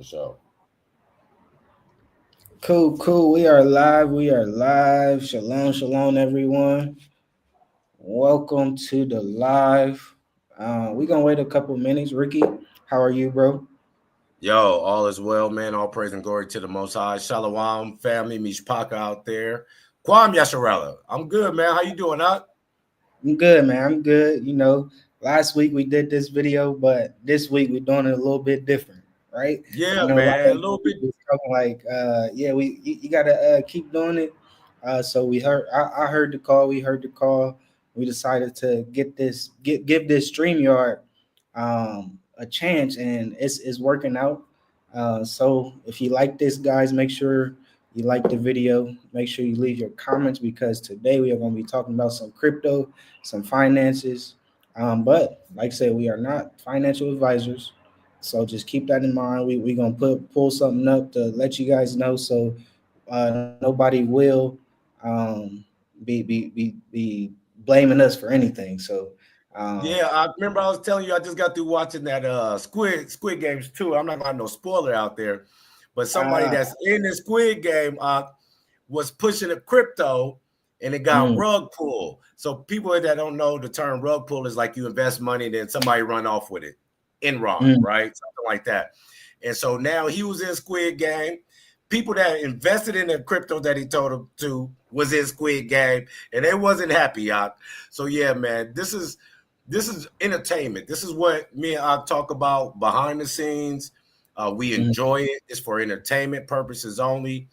For sure. Cool, cool. We are live. We are live. Shalom, shalom, everyone. Welcome to the live. We're gonna wait a couple minutes. Ricky, how are you, bro? Yo, all is well, man. All praise and glory to the Most High. Shalom, family, Mishpaka out there. Kwam Yasharella. I'm good, man. How you doing, Doc? I'm good, man. I'm good. Last week we did this video, but this week we're doing it a little bit different, right? Yeah, I know a lot man. A of little bit. people was talking like, yeah, you gotta keep doing it. So we heard, I heard the call. We heard the call. We decided to give this StreamYard a chance, and it's working out. So if you like this, guys, make sure you like the video. Make sure you leave your comments because today we are going to be talking about some crypto, some finances. But like I said, we are not financial advisors. So just keep that in mind. We're going to pull something up to let you guys know so nobody will um, be blaming us for anything. So, um, Yeah, I remember I was telling you I just got through watching that Squid Games too. I'm not gonna have no spoiler out there, but somebody uh, that's in the Squid Game was pushing a crypto and it got mm, rug pull. So people that don't know the term rug pull is like you invest money and then somebody run off with it. Enron, mm, right? Something like that. And so now he was in Squid Game. People that invested in the crypto that he told them to was in Squid Game and they wasn't happy, y'all. So yeah, man, this is entertainment. This is what me and I talk about behind the scenes. We mm. enjoy it. It's for entertainment purposes only.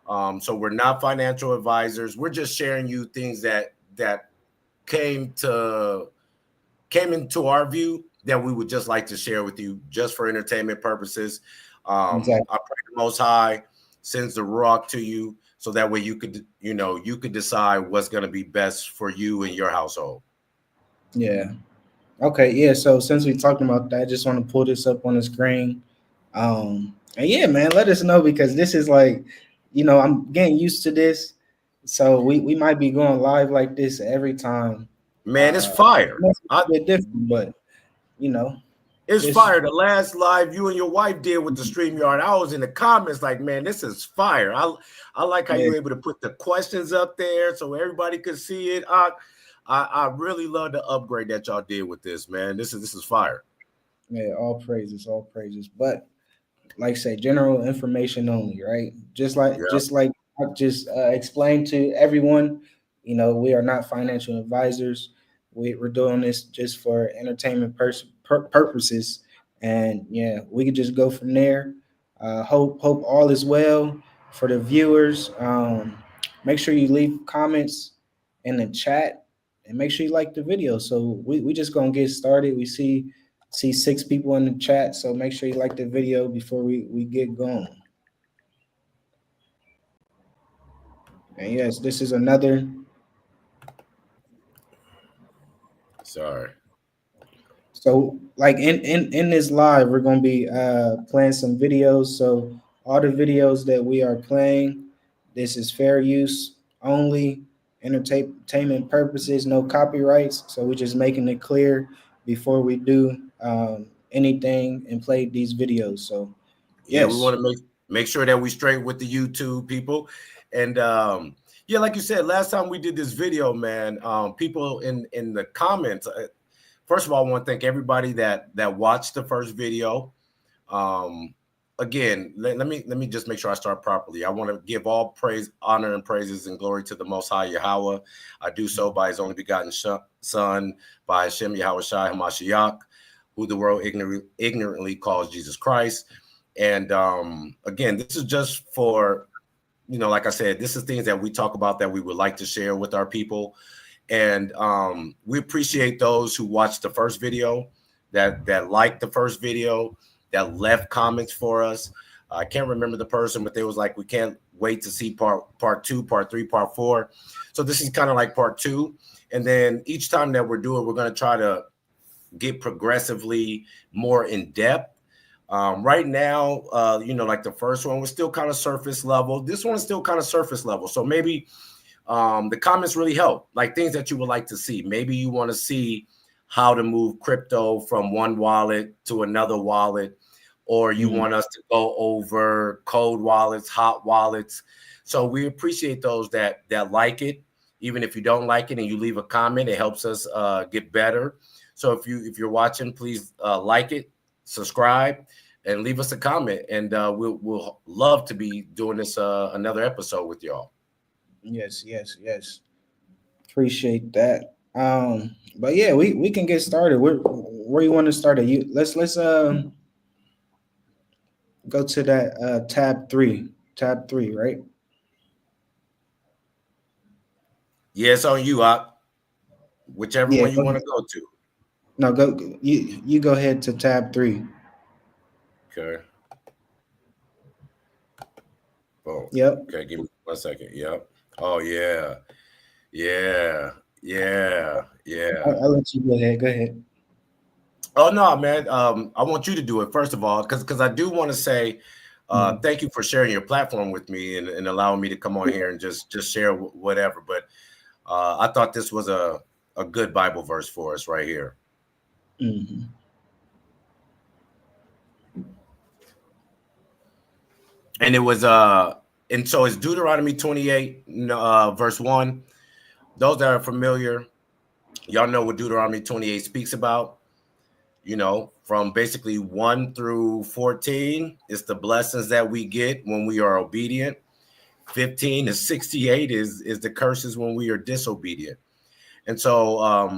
So we're not financial advisors. We're just sharing you things that came to came into our view that we would just like to share with you just for entertainment purposes. Exactly. I pray the Most High sends the rock to you so that way you could decide what's going to be best for you and your household. Yeah. Okay, yeah. So since we talking about that, I just want to pull this up on the screen. And yeah, man, let us know because this is like, I'm getting used to this. So we might be going live like this every time. Man, it's fire. It's a bit different, but you know, It's just fire. The last live you and your wife did with the StreamYard, I was in the comments like, man, this is fire. I like how you yeah, were able to put the questions up there so everybody could see it. I really love the upgrade that y'all did with this, man. This is fire. yeah, all praises, all praises. But like I say, general information only, right? Yeah. Just like I just explained to everyone, we are not financial advisors. We're doing this just for entertainment purposes, and yeah, we could just go from there. Hope all is well for the viewers. Make sure you leave comments in the chat, and make sure you like the video. So we just gonna get started. We see six people in the chat, so make sure you like the video before we get going. And yes, this is another. Sorry. So like in this live, we're gonna be playing some videos. So all the videos that we are playing, this is fair use only, entertainment purposes, no copyrights. So we're just making it clear before we do anything and play these videos. So Yeah, we yes. want to make sure that we straight with the YouTube people. And yeah, like you said, last time we did this video, man, people in the comments. First of all, I want to thank everybody that watched the first video. Um, Again, let me just make sure I start properly. I want to give all praise, honor, and praises and glory to the Most High Yahweh. I do so by His only begotten Son, by Hashem Yahweh Shai Hamashiach, who the world ignorantly calls Jesus Christ. And again, this is just for, like I said, this is things that we talk about that we would like to share with our people. And we appreciate those who watched the first video, that liked the first video, that left comments for us. I can't remember the person, but they was like, we can't wait to see part two, part three, part four. So this is kind of like part two. And then each time that we're doing, we're going to try to get progressively more in depth. Right now, like the first one was still kind of surface level. This one is still kind of surface level. So maybe the comments really help, like things that you would like to see. Maybe you want to see how to move crypto from one wallet to another wallet. or you want us to go over cold wallets, hot wallets. So we appreciate those that like it. Even if you don't like it and you leave a comment, it helps us get better. So if you're watching, please like it, subscribe, and leave us a comment. And we'll love to be doing this another episode with y'all. Yes. Appreciate that. But yeah, we can get started. Where you want to start at? Let's go to that tab 3. Tab 3, right? Yeah, it's on you, Op. Whichever one you want to go to. No, you go ahead to tab 3. Okay. Oh, yep. Okay, give me 1 second. Yep. Oh yeah. I'll let you go ahead. Go ahead. Oh no, man. I want you to do it first of all, because I do want to say thank you for sharing your platform with me and allowing me to come on here and just share whatever. But I thought this was a good Bible verse for us right here. Mm-hmm. And it was and so it's Deuteronomy 28 verse 1. Those that are familiar, y'all know what Deuteronomy 28 speaks about. You know, from basically 1 through 14, it's the blessings that we get when we are obedient. 15 to 68 is the curses when we are disobedient. And so,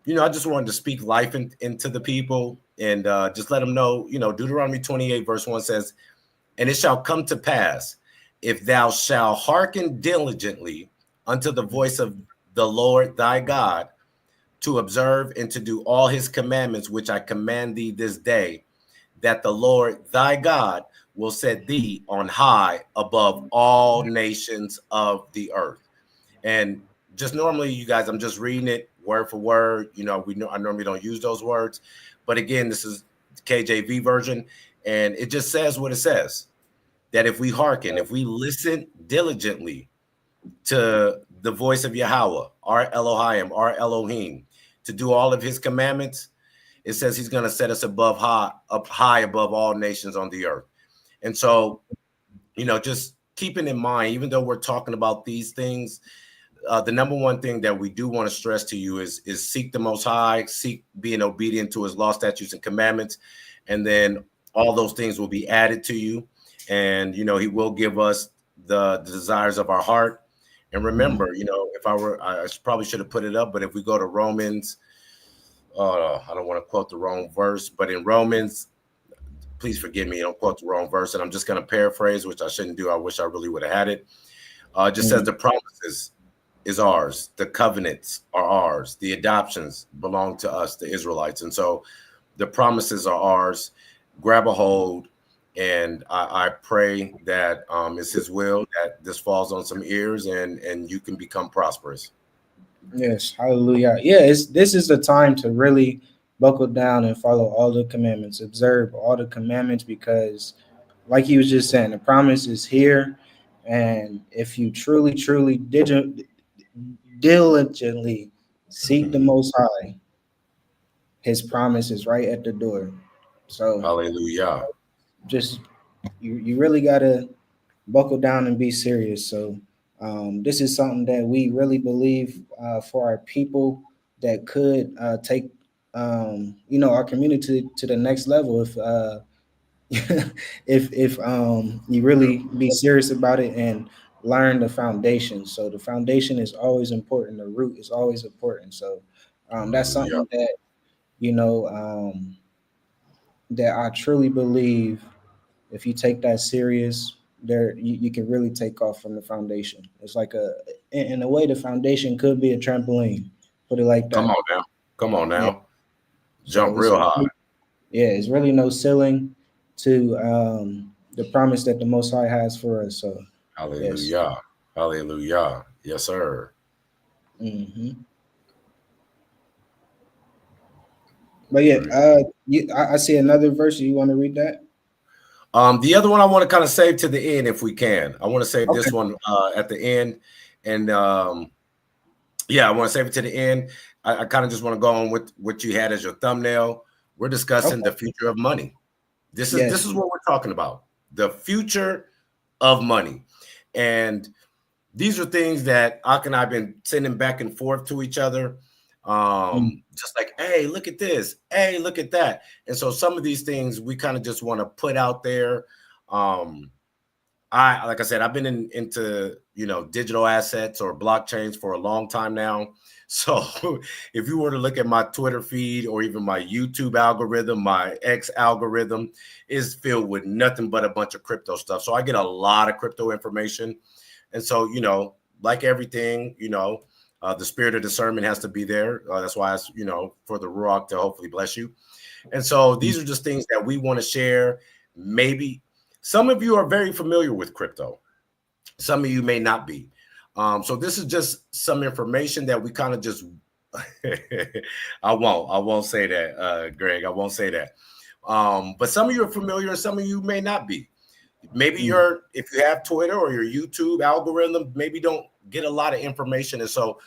you know, I just wanted to speak life into the people and just let them know, you know, Deuteronomy 28 verse 1 says, "And it shall come to pass, if thou shalt hearken diligently unto the voice of the Lord thy God, to observe and to do all his commandments, which I command thee this day, that the Lord thy God will set thee on high above all nations of the earth." And just normally, you guys, I'm just reading it word for word. You know, I normally don't use those words. But again, this is KJV version, and it just says what it says, that if we hearken, if we listen diligently to the voice of Yahweh, our Elohim, our Elohim, to do all of his commandments, it says he's going to set us up high above all nations on the earth. And so, you know, just keeping in mind, even though we're talking about these things, the number one thing that we do want to stress to you is seek the Most High, seek being obedient to his law, statutes, and commandments. And then all those things will be added to you. And, you know, he will give us the desires of our heart. And remember, you know, I probably should have put it up, but if we go to Romans, I don't want to quote the wrong verse, but in Romans, please forgive me, I don't quote the wrong verse, and I'm just going to paraphrase, which I shouldn't do. I wish I really would have had it. It just says the promises is ours, the covenants are ours, the adoptions belong to us, the Israelites. And so the promises are ours. Grab a hold. And I pray that it's his will that this falls on some ears and you can become prosperous. Yes, hallelujah. Yeah, this is the time to really buckle down and follow all the commandments, observe all the commandments, because like he was just saying, the promise is here. And if you truly diligently seek the Most High, his promise is right at the door. So hallelujah. Just you really gotta buckle down and be serious. So this is something that we really believe for our people that could take you know, our community to the next level if you really be serious about it and learn the foundation. So the foundation is always important. The root is always important. So that's something that, you know, that I truly believe if you take that serious, there you can really take off from the foundation. It's like in a way, the foundation could be a trampoline. Put it like that. Come on now. Yeah. Jump real high. Yeah, it's really no ceiling to the promise that the Most High has for us. So hallelujah. Yes. Hallelujah. Yes, sir. Mm-hmm. But yeah, I see another verse. You want to read that? The other one I want to kind of save to the end if we can. I want to save this one at the end. And yeah, I want to save it to the end. I kind of just want to go on with what you had as your thumbnail. We're discussing the future of money. This Yes. is what we're talking about. The future of money. And these are things that Ak and I have been sending back and forth to each other. Mm. Just like, hey, look at this. Hey, look at that. And so some of these things we kind of just want to put out there. Like I said, I've been into digital assets or blockchains for a long time now. So if you were to look at my Twitter feed or even my YouTube algorithm, my X algorithm is filled with nothing but a bunch of crypto stuff. So I get a lot of crypto information. And so, like everything, the spirit of discernment has to be there. That's why it's, for the Ruach to hopefully bless you. And so these are just things that we want to share. Maybe some of you are very familiar with crypto. Some of you may not be. So this is just some information that we kind of just, I won't say that, Greg, I won't say that. But some of you are familiar and some of you may not be. Maybe if you have Twitter or your YouTube algorithm, maybe don't get a lot of information. And so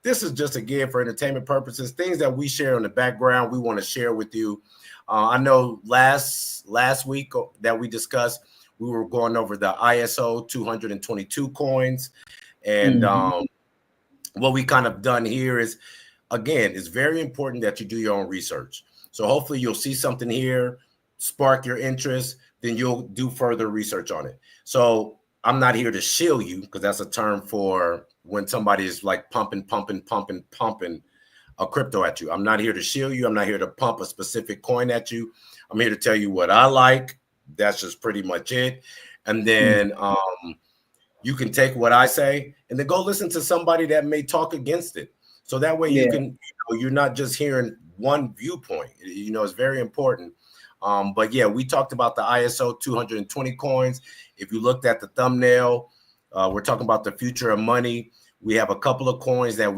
this is just, again, for entertainment purposes, things that we share in the background, we want to share with you. I know last week that we discussed, we were going over the ISO 222 coins. And what we kind of done here is, again, it's very important that you do your own research. So hopefully you'll see something here, spark your interest, then you'll do further research on it. So I'm not here to shill you, because that's a term for when somebody is like pumping a crypto at you. I'm not here to shill you. I'm not here to pump a specific coin at you. I'm here to tell you what I like. That's just pretty much it. And then you can take what I say and then go listen to somebody that may talk against it. So that way you can, you're not just hearing one viewpoint. It's very important. But yeah, we talked about the ISO 220 coins. If you looked at the thumbnail, we're talking about the future of money. We have a couple of coins that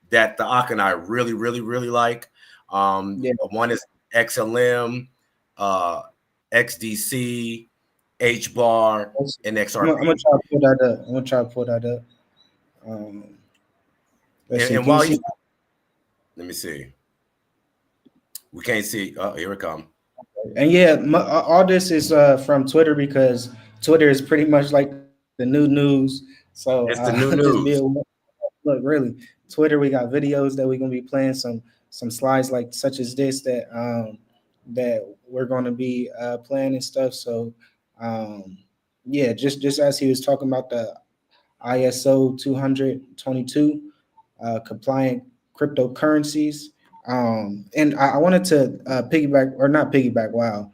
the Ak and I really, really, really like. One is XLM, XDC, HBAR, and XRP. I'm gonna try to pull that up. Let's see. And while let me see. We can't see. Oh, here it comes. And all this is from Twitter, because Twitter is pretty much like the new news. So it's the new just news. Look, really, Twitter. We got videos that we're gonna be playing, some slides like such as this that we're gonna be playing and stuff. So just as he was talking about the ISO 222 compliant cryptocurrencies. And I wanted to piggyback, or not piggyback, wow,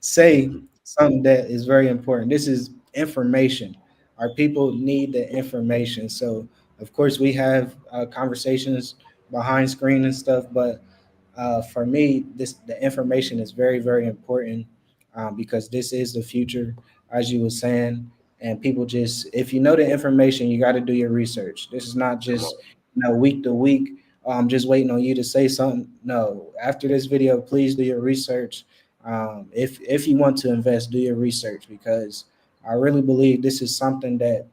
say something that is very important. This is information. Our people need the information. So, of course, we have conversations behind screen and stuff, but for me, the information is very, very important, because this is the future, as you were saying. And people just, if you know the information, you got to do your research. This is not just week to week. Just waiting on you to say something. No, after this video, please do your research. If you want to invest, do your research, because I really believe this is something that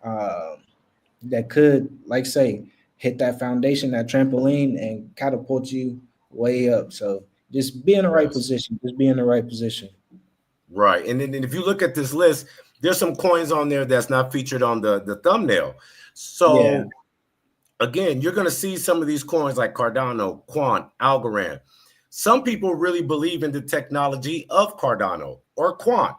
that could, like say, hit that foundation, that trampoline, and catapult you way up. So just be in the right position. Just be in the right position. Right. And then if you look at this list, there's some coins on there that's not featured on the thumbnail. So again, you're going to see some of these coins like Cardano, Quant, Algorand. Some people really believe in the technology of Cardano or Quant.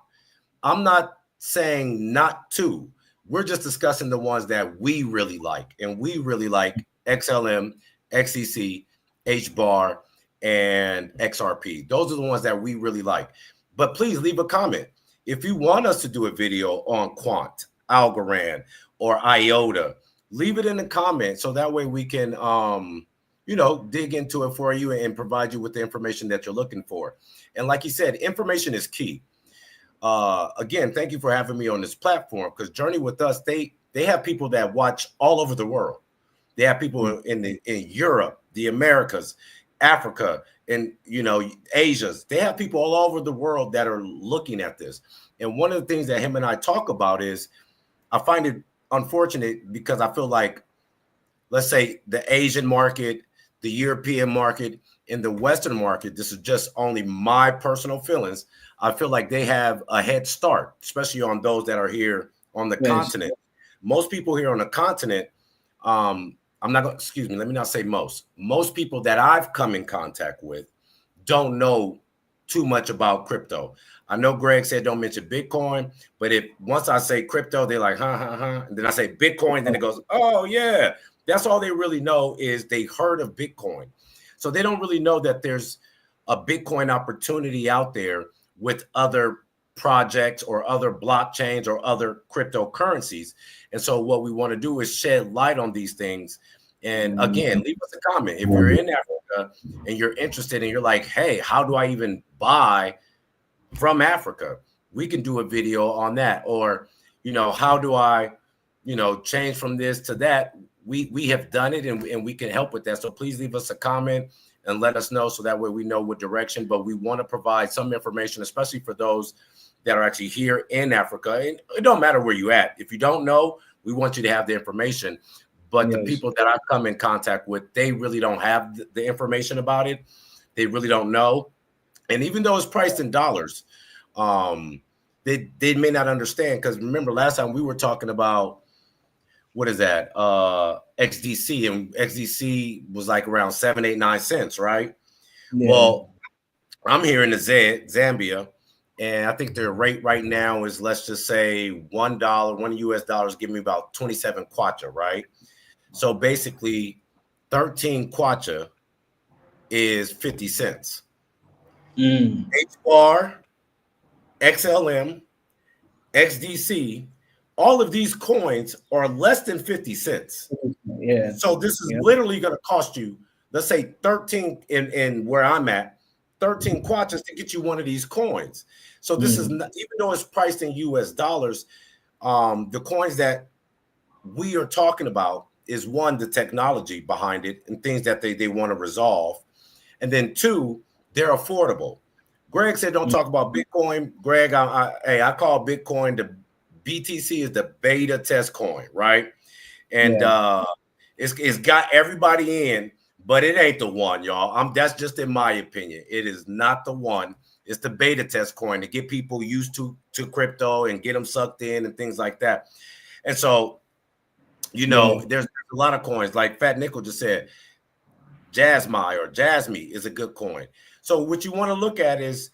I'm not saying not to. We're just discussing the ones that we really like. And we really like XLM, XEC, HBAR, and XRP. Those are the ones that we really like. But please leave a comment. If you want us to do a video on Quant, Algorand, or IOTA, leave it in the comments so that way we can, dig into it for you and provide you with the information that you're looking for. And like you said, information is key. Again, thank you for having me on this platform, because Journey with Us, they have people that watch all over the world. They have people in Europe, the Americas, Africa, and Asia. They have people all over the world that are looking at this. And one of the things that him and I talk about is, I find it unfortunate because I feel like, let's say the Asian market, the European market, in the Western market, this is just only my personal feelings. I feel like they have a head start, especially on those that are here on the continent. Most people here on the continent, I'm not going to, excuse me, let me not say most. Most people that I've come in contact with don't know too much about crypto. I know Greg said don't mention Bitcoin, but if once I say crypto, they're like, huh. And then I say Bitcoin, then it goes, oh, yeah. That's all they really know is they heard of Bitcoin. So they don't really know that there's a Bitcoin opportunity out there with other projects or other blockchains or other cryptocurrencies. And so what we want to do is shed light on these things. And again, leave us a comment. If you're in Africa and you're interested and you're like, hey, how do I even buy from Africa? We can do a video on that. Or, how do I, change from this to that? We have done it and we can help with that. So please leave us a comment and let us know so that way we know what direction. But we want to provide some information, especially for those that are actually here in Africa. And it don't matter where you at. If you don't know, we want you to have the information. But the people that I've come in contact with, they really don't have the information about it. They really don't know. And even though it's priced in dollars, they may not understand. Because remember, last time we were talking about, what is that? XDC, and XDC was like around 7, 8, 9 cents, right? Yeah. Well, I'm here in the Zambia, and I think their rate right now is, let's just say $1, $1 give me about 27 kwacha, right? So basically 13 kwacha is 50 cents. HBAR, XLM, XDC, all of these coins are less than 50 cents. Yeah. So this is literally going to cost you, let's say 13 in where I'm at, 13 kwachas to get you one of these coins. So this is not, even though it's priced in US dollars, the coins that we are talking about is, one, the technology behind it and things that they want to resolve. And then two, they're affordable. Greg said, don't talk about Bitcoin. Greg, I call Bitcoin the BTC is the beta test coin, right? And it's got everybody in, but it ain't the one, y'all. That's just in my opinion. It is not the one. It's the beta test coin to get people used to crypto and get them sucked in and things like that. And so, there's a lot of coins, like Fat Nickel just said, Jasmy or Jasmy is a good coin. So what you want to look at is,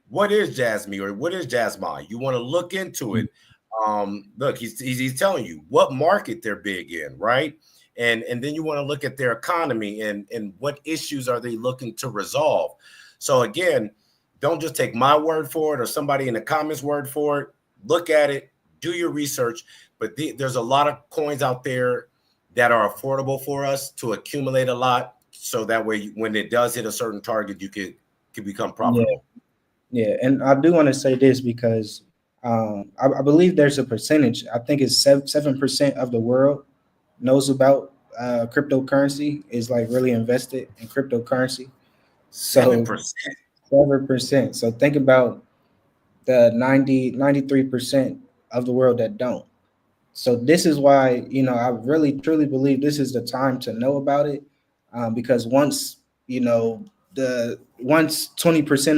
what is Jasmy or what is Jasmy? You want to look into it. Look, he's telling you what market they're big in, right? And then you want to look at their economy and what issues are they looking to resolve. So again, don't just take my word for it or somebody in the comments word for it. Look at it, do your research. But there's a lot of coins out there that are affordable for us to accumulate a lot. So that way, when it does hit a certain target, you could become profitable. Yeah, and I do want to say this because I believe there's a percentage. I think it's 7% of the world knows about cryptocurrency, is like really invested in cryptocurrency. So 7%. So think about the 93% of the world that don't. So this is why, I really truly believe this is the time to know about it, because once 20%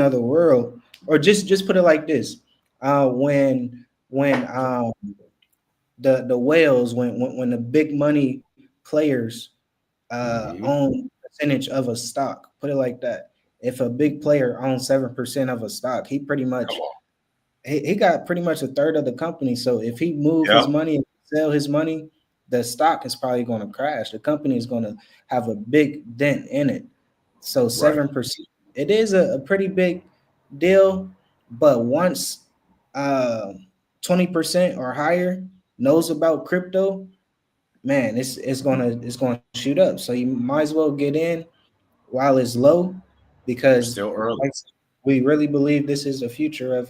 of the world, or just put it like this, when the whales, when the big money players own percentage of a stock, put it like that. If a big player owns 7% of a stock, he pretty much he got pretty much a third of the company. So if he move his money and sell his money, the stock is probably going to crash. The company is going to have a big dent in it. So 7%, it is a pretty big deal. But once 20% or higher knows about crypto, man, it's gonna shoot up. So you might as well get in while it's low, because still early. We really believe this is the future of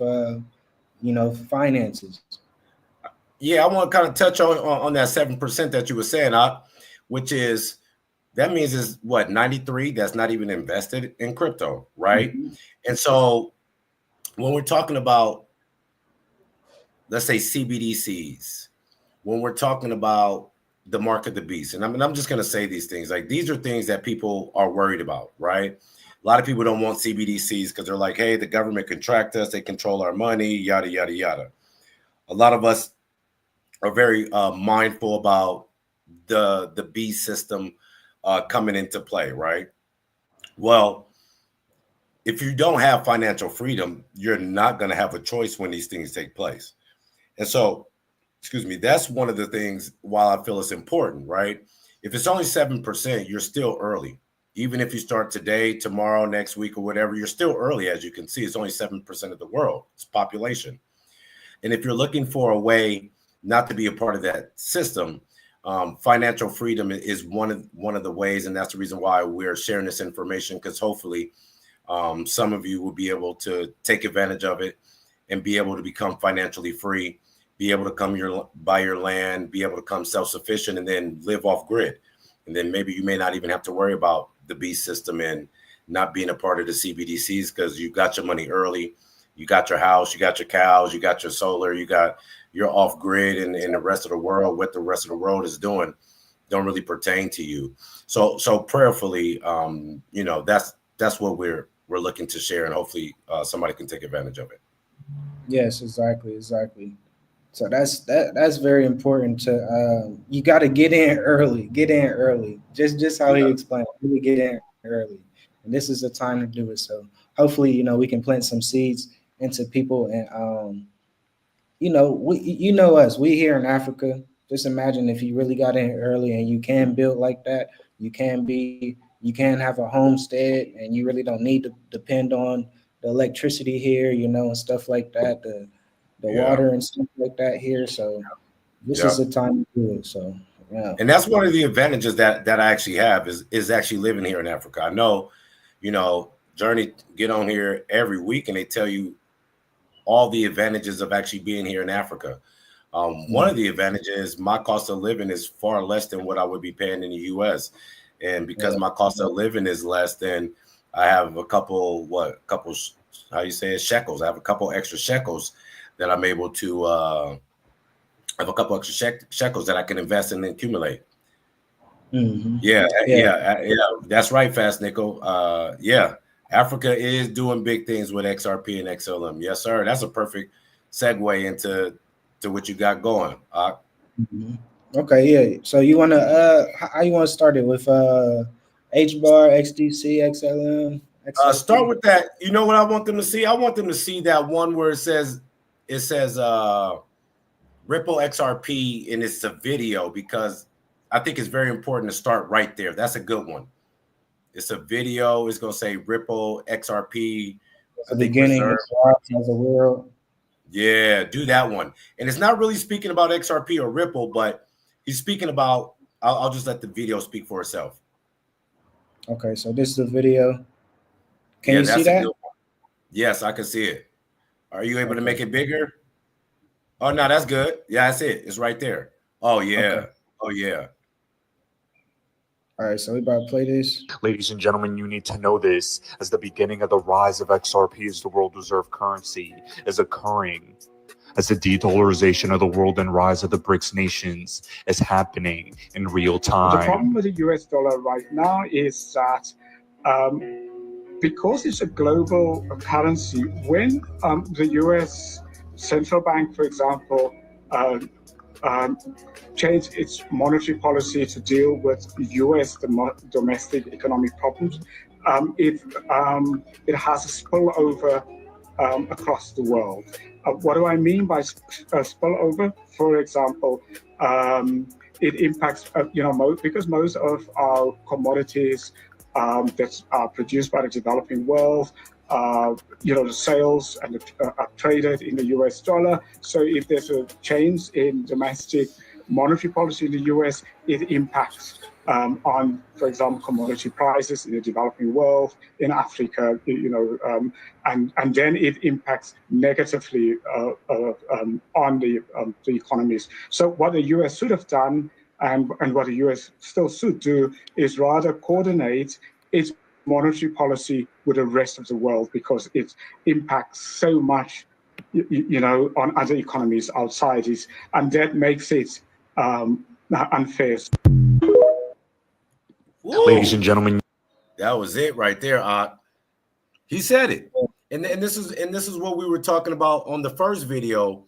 finances. Yeah, I want to kind of touch on that 7% that you were saying, which is, that means is what, 93 that's not even invested in crypto, right? And so when we're talking about, let's say, CBDCs, when we're talking about the mark of the beast. And I'm just going to say these things. Like, these are things that people are worried about, right? A lot of people don't want CBDCs because they're like, hey, the government can track us, they control our money, yada, yada, yada. A lot of us are very mindful about the beast system coming into play, right? Well, if you don't have financial freedom, you're not going to have a choice when these things take place. And so, excuse me, that's one of the things why I feel it's important, right? If it's only 7%, you're still early. Even if you start today, tomorrow, next week, or whatever, you're still early. As you can see, it's only 7% of the world, it's population. And if you're looking for a way not to be a part of that system, financial freedom is one of the ways, and that's the reason why we're sharing this information, because hopefully some of you will be able to take advantage of it and be able to become financially free, be able to buy your land, be able to become self-sufficient, and then live off grid. And then maybe you may not even have to worry about the beast system and not being a part of the CBDCs, because you got your money early. You got your house, you got your cows, you got your solar, you're off grid, and the rest of the world, what the rest of the world is doing, don't really pertain to you. So prayerfully, that's what we're looking to share, and hopefully somebody can take advantage of it. Yes, exactly. So that's very important to you got to get in early. Just how he explained, really get in early, and this is the time to do it. So hopefully, we can plant some seeds into people, and us, we here in Africa. Just imagine if you really got in early and you can build like that. You can have a homestead, and you really don't need to depend on the electricity here, and stuff like that. The water and stuff like that here. So this is the time to do it. So yeah. And that's one of the advantages that I actually have is actually living here in Africa. I know, Journey get on here every week and they tell you all the advantages of actually being here in Africa. One of the advantages, my cost of living is far less than what I would be paying in the US. And because my cost of living is less, then I have a couple, how you say it, shekels. I have a couple extra shekels that I'm able to have a couple extra shekels that I can invest and accumulate. Mm-hmm. Yeah. That's right, Fast Nickel. Africa is doing big things with XRP and XLM. Yes, sir. That's a perfect segue into what you got going. Mm-hmm. Okay, yeah. So you wanna how you want to start it with HBAR, XDC, XLM? XRP? Start with that. You know what I want them to see? I want them to see that one where it says Ripple XRP, and it's a video, because I think it's very important to start right there. That's a good one. It's a video. It's going to say Ripple XRP. The beginning as a world. Yeah, do that one. And it's not really speaking about XRP or Ripple, but he's speaking about, I'll just let the video speak for itself. Okay, so this is the video. Can you see that? Yes, I can see it. Are you able to make it bigger? Oh, no, that's good. Yeah, that's it. It's right there. Oh, yeah. Okay. Oh, yeah. All right, so we about to play this. Ladies and gentlemen, you need to know this. As the beginning of the rise of XRP as the world reserve currency is occurring, as the de-dollarization of the world and rise of the BRICS nations is happening in real time. The problem with the US dollar right now is that because it's a global currency, when the US central bank, for example, change its monetary policy to deal with US domestic economic problems, it has a spillover across the world. What do I mean by spillover? For example, it impacts, because most of our commodities that are produced by the developing world, the sales and are traded in the US dollar. So if there's a change in domestic monetary policy in the US, it impacts on, for example, commodity prices in the developing world, in Africa, and then it impacts negatively on the economies. So what the US should have done, and what the US still should do, is rather coordinate its monetary policy with the rest of the world, because it impacts so much, on other economies outside it, and that makes it unfair. Ladies and gentlemen, that was it right there. He said it, and this is what we were talking about on the first video,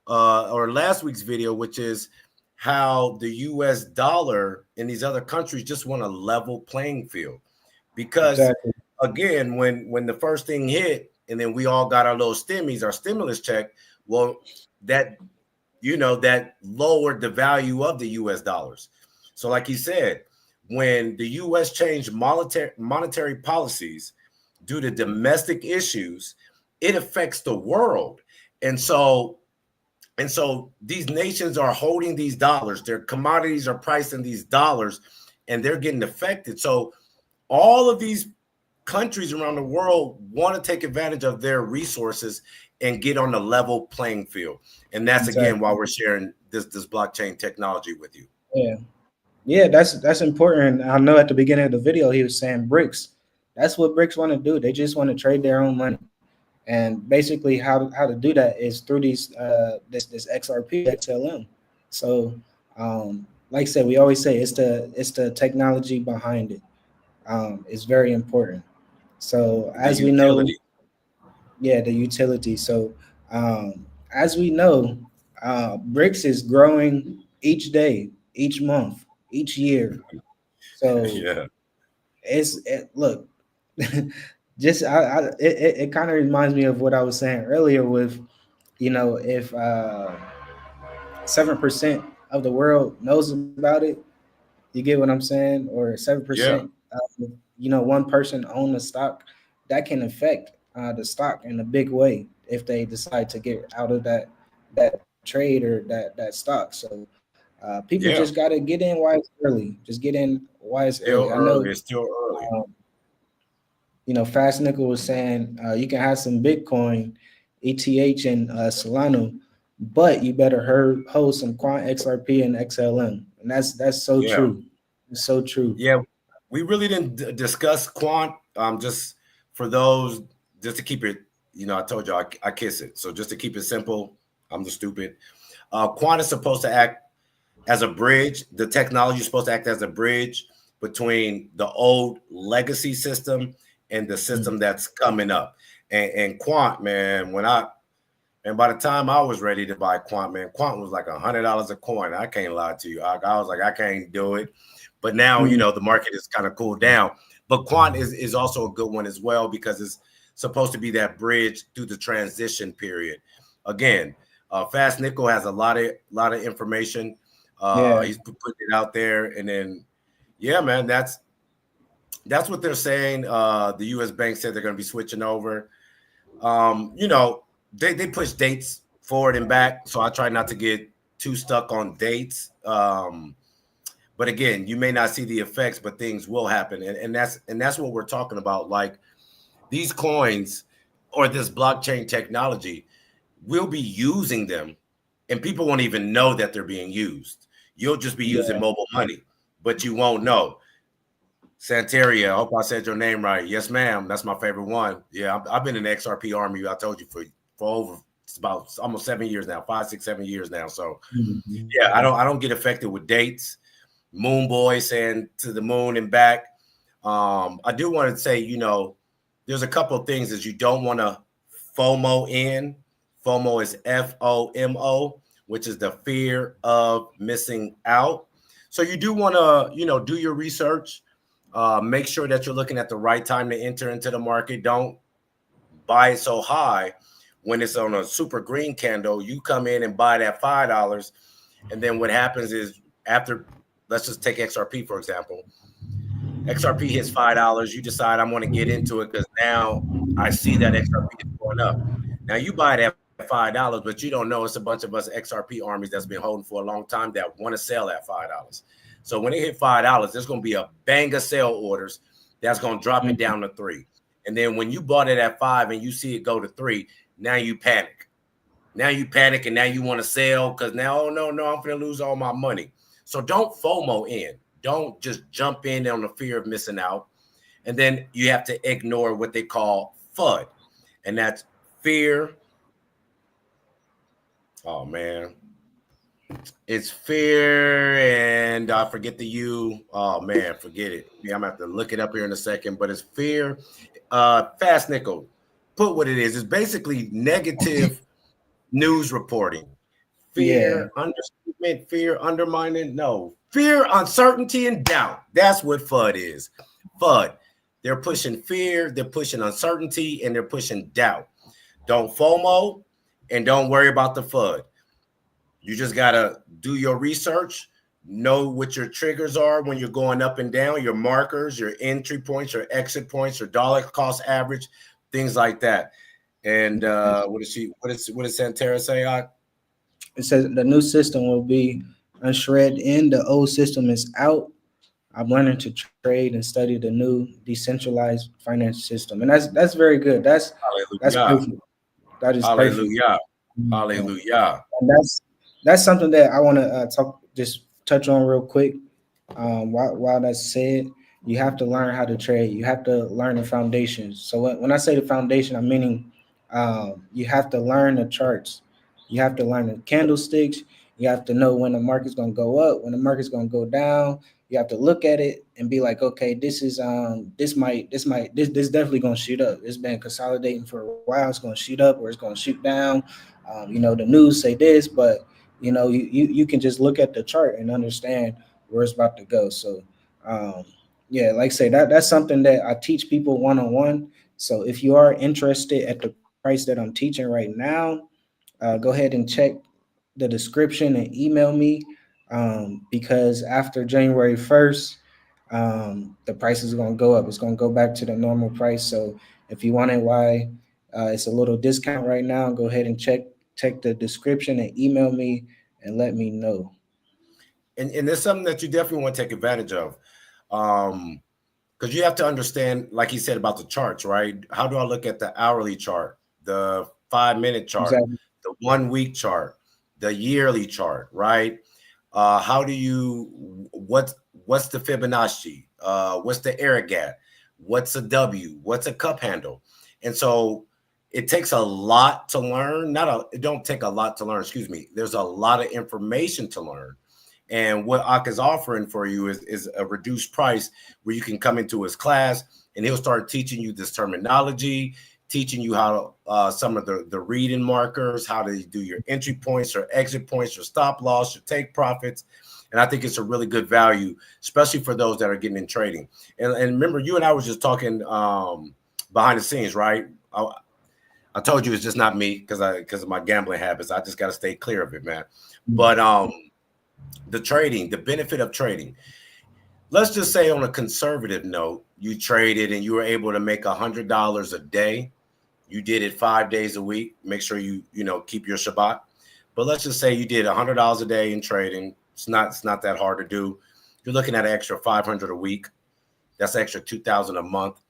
or last week's video, which is how the U.S. dollar and these other countries just want a level playing field, because Exactly. again, when the first thing hit, and then we all got our little stimmies, our stimulus check, well, that that lowered the value of the U.S. dollars. So, like he said, when the U.S. changed monetary policies due to domestic issues, it affects the world. And so these nations are holding these dollars. Their commodities are priced in these dollars, and they're getting affected. So all of these countries around the world want to take advantage of their resources and get on the level playing field. And that's again why we're sharing this blockchain technology with you. Yeah, that's important. I know at the beginning of the video he was saying BRICS. That's what BRICS want to do. They just want to trade their own money, and basically how to do that is through these this XRP XLM. So like I said, we always say it's the technology behind it. It's very important. So as we know, the utility. So as we know, BRICS is growing each day, each month, each year. So look, just it kind of reminds me of what I was saying earlier with, if 7% of the world knows about it, you get what I'm saying, or 7%, one person own the stock, that can affect the stock in a big way if they decide to get out of that trade or that stock. So people just got to get in while it's early. Just get in while it's early. I know it's still early. Fast Nickel was saying you can have some Bitcoin, ETH, and Solana, but you better hold some Quant XRP and XLM, and that's so true. It's so true. Yeah, we really didn't discuss Quant. Just for those, just to keep it, I told you I kiss it. So just to keep it simple, I'm the stupid. Quant is supposed to act as a bridge. The technology is supposed to act as a bridge between the old legacy system and the system that's coming up. And Quant, man, and by the time I was ready to buy Quant, man, Quant was like $100 a coin. I can't lie to you. I was like, I can't do it. But now, the market is kind of cooled down. But Quant is also a good one as well, because it's supposed to be that bridge through the transition period. Again, Fast Nickel has a lot of information. He's putting it out there, and then, man, that's what they're saying. The U.S. bank said they're going to be switching over. They push dates forward and back, so I try not to get too stuck on dates. But again, you may not see the effects, but things will happen, and that's what we're talking about. Like these coins or this blockchain technology, we'll be using them, and people won't even know that they're being used. You'll just be using mobile money, but you won't know. Santeria, I hope I said your name right. Yes, ma'am. That's my favorite one. Yeah, I've been in the XRP army, I told you, for over, it's about almost 7 years now, 5, 6, 7 years now. So I don't get affected with dates. Moon Boy saying to the moon and back. I do want to say, there's a couple of things that you don't want to FOMO in. FOMO is FOMO, which is the fear of missing out. So you do want to, do your research. Make sure that you're looking at the right time to enter into the market. Don't buy it so high when it's on a super green candle. You come in and buy that $5, and then what happens is after, let's just take XRP for example. XRP hits $5. You decide I'm going to get into it because now I see that XRP is going up. Now you buy it at $5, but you don't know it's a bunch of us XRP armies that's been holding for a long time that want to sell at $5. So when it hit $5, there's going to be a bang of sell orders that's going to drop it down to $3. And then when you bought it at $5 and you see it go to $3, now you panic. And now you want to sell because now, oh, no, I'm going to lose all my money. So don't FOMO in. Don't just jump in on the fear of missing out. And then you have to ignore what they call FUD. And that's fear. Oh, man. It's fear, and I forget the U. Oh man, forget it. Yeah, I'm gonna have to look it up here in a second. But it's fear. Fast nickel. Put what it is. It's basically negative news reporting. Yeah, Fear, understatement, fear, undermining. No, fear, uncertainty, and doubt. That's what FUD is. FUD. They're pushing fear, they're pushing uncertainty, and they're pushing doubt. Don't FOMO, and don't worry about the FUD. You just gotta do your research, know what your triggers are when you're going up and down, your markers, your entry points, your exit points, your dollar cost average, things like that. And what does Santera say? it says the new system will be unshred in, the old system is out. I'm learning to trade and study the new decentralized finance system, and that's very good. That's Hallelujah. perfect. That is perfect. Hallelujah. And Hallelujah. that's something that I want to just touch on real quick. While that's said, you have to learn how to trade. You have to learn the foundations. So when I say the foundation, I'm meaning you have to learn the charts. You have to learn the candlesticks. You have to know when the market's going to go up, when the market's going to go down. You have to look at it and be like, okay, this definitely going to shoot up. It's been consolidating for a while. It's going to shoot up or it's going to shoot down. The news say this, but you can just look at the chart and understand where it's about to go. So yeah, like I say, that's something that I teach people one-on-one. So if you are interested at the price that I'm teaching right now, go ahead and check the description and email me, because after January 1st, the price is going to go up. It's going to go back to the normal price. So if you wanted why it's a little discount right now, go ahead and check the description and email me and let me know. And there's something that you definitely want to take advantage of. Because you have to understand, like he said about the charts, right? How do I look at the hourly chart, the 5-minute chart, Exactly. the 1 week chart, the yearly chart, right? How do you what's the Fibonacci? What's the Aragat? What's a W? What's a cup handle? And so it takes a lot to learn. It don't take a lot to learn, excuse me. There's a lot of information to learn. And what Ak is offering for you is a reduced price where you can come into his class and he'll start teaching you this terminology, teaching you how to some of the reading markers, how to do your entry points or exit points, your stop loss, your take profits. And I think it's a really good value, especially for those that are getting in trading. And remember, you and I were just talking behind the scenes, right? I told you it's just not me because of my gambling habits. I just got to stay clear of it, man. But the trading, the benefit of trading. Let's just say on a conservative note, you traded and you were able to make $100 a day. You did it 5 days a week. Make sure you keep your Shabbat. But let's just say you did $100 a day in trading. It's not that hard to do. You're looking at an extra $500 a week. That's extra $2,000 a month.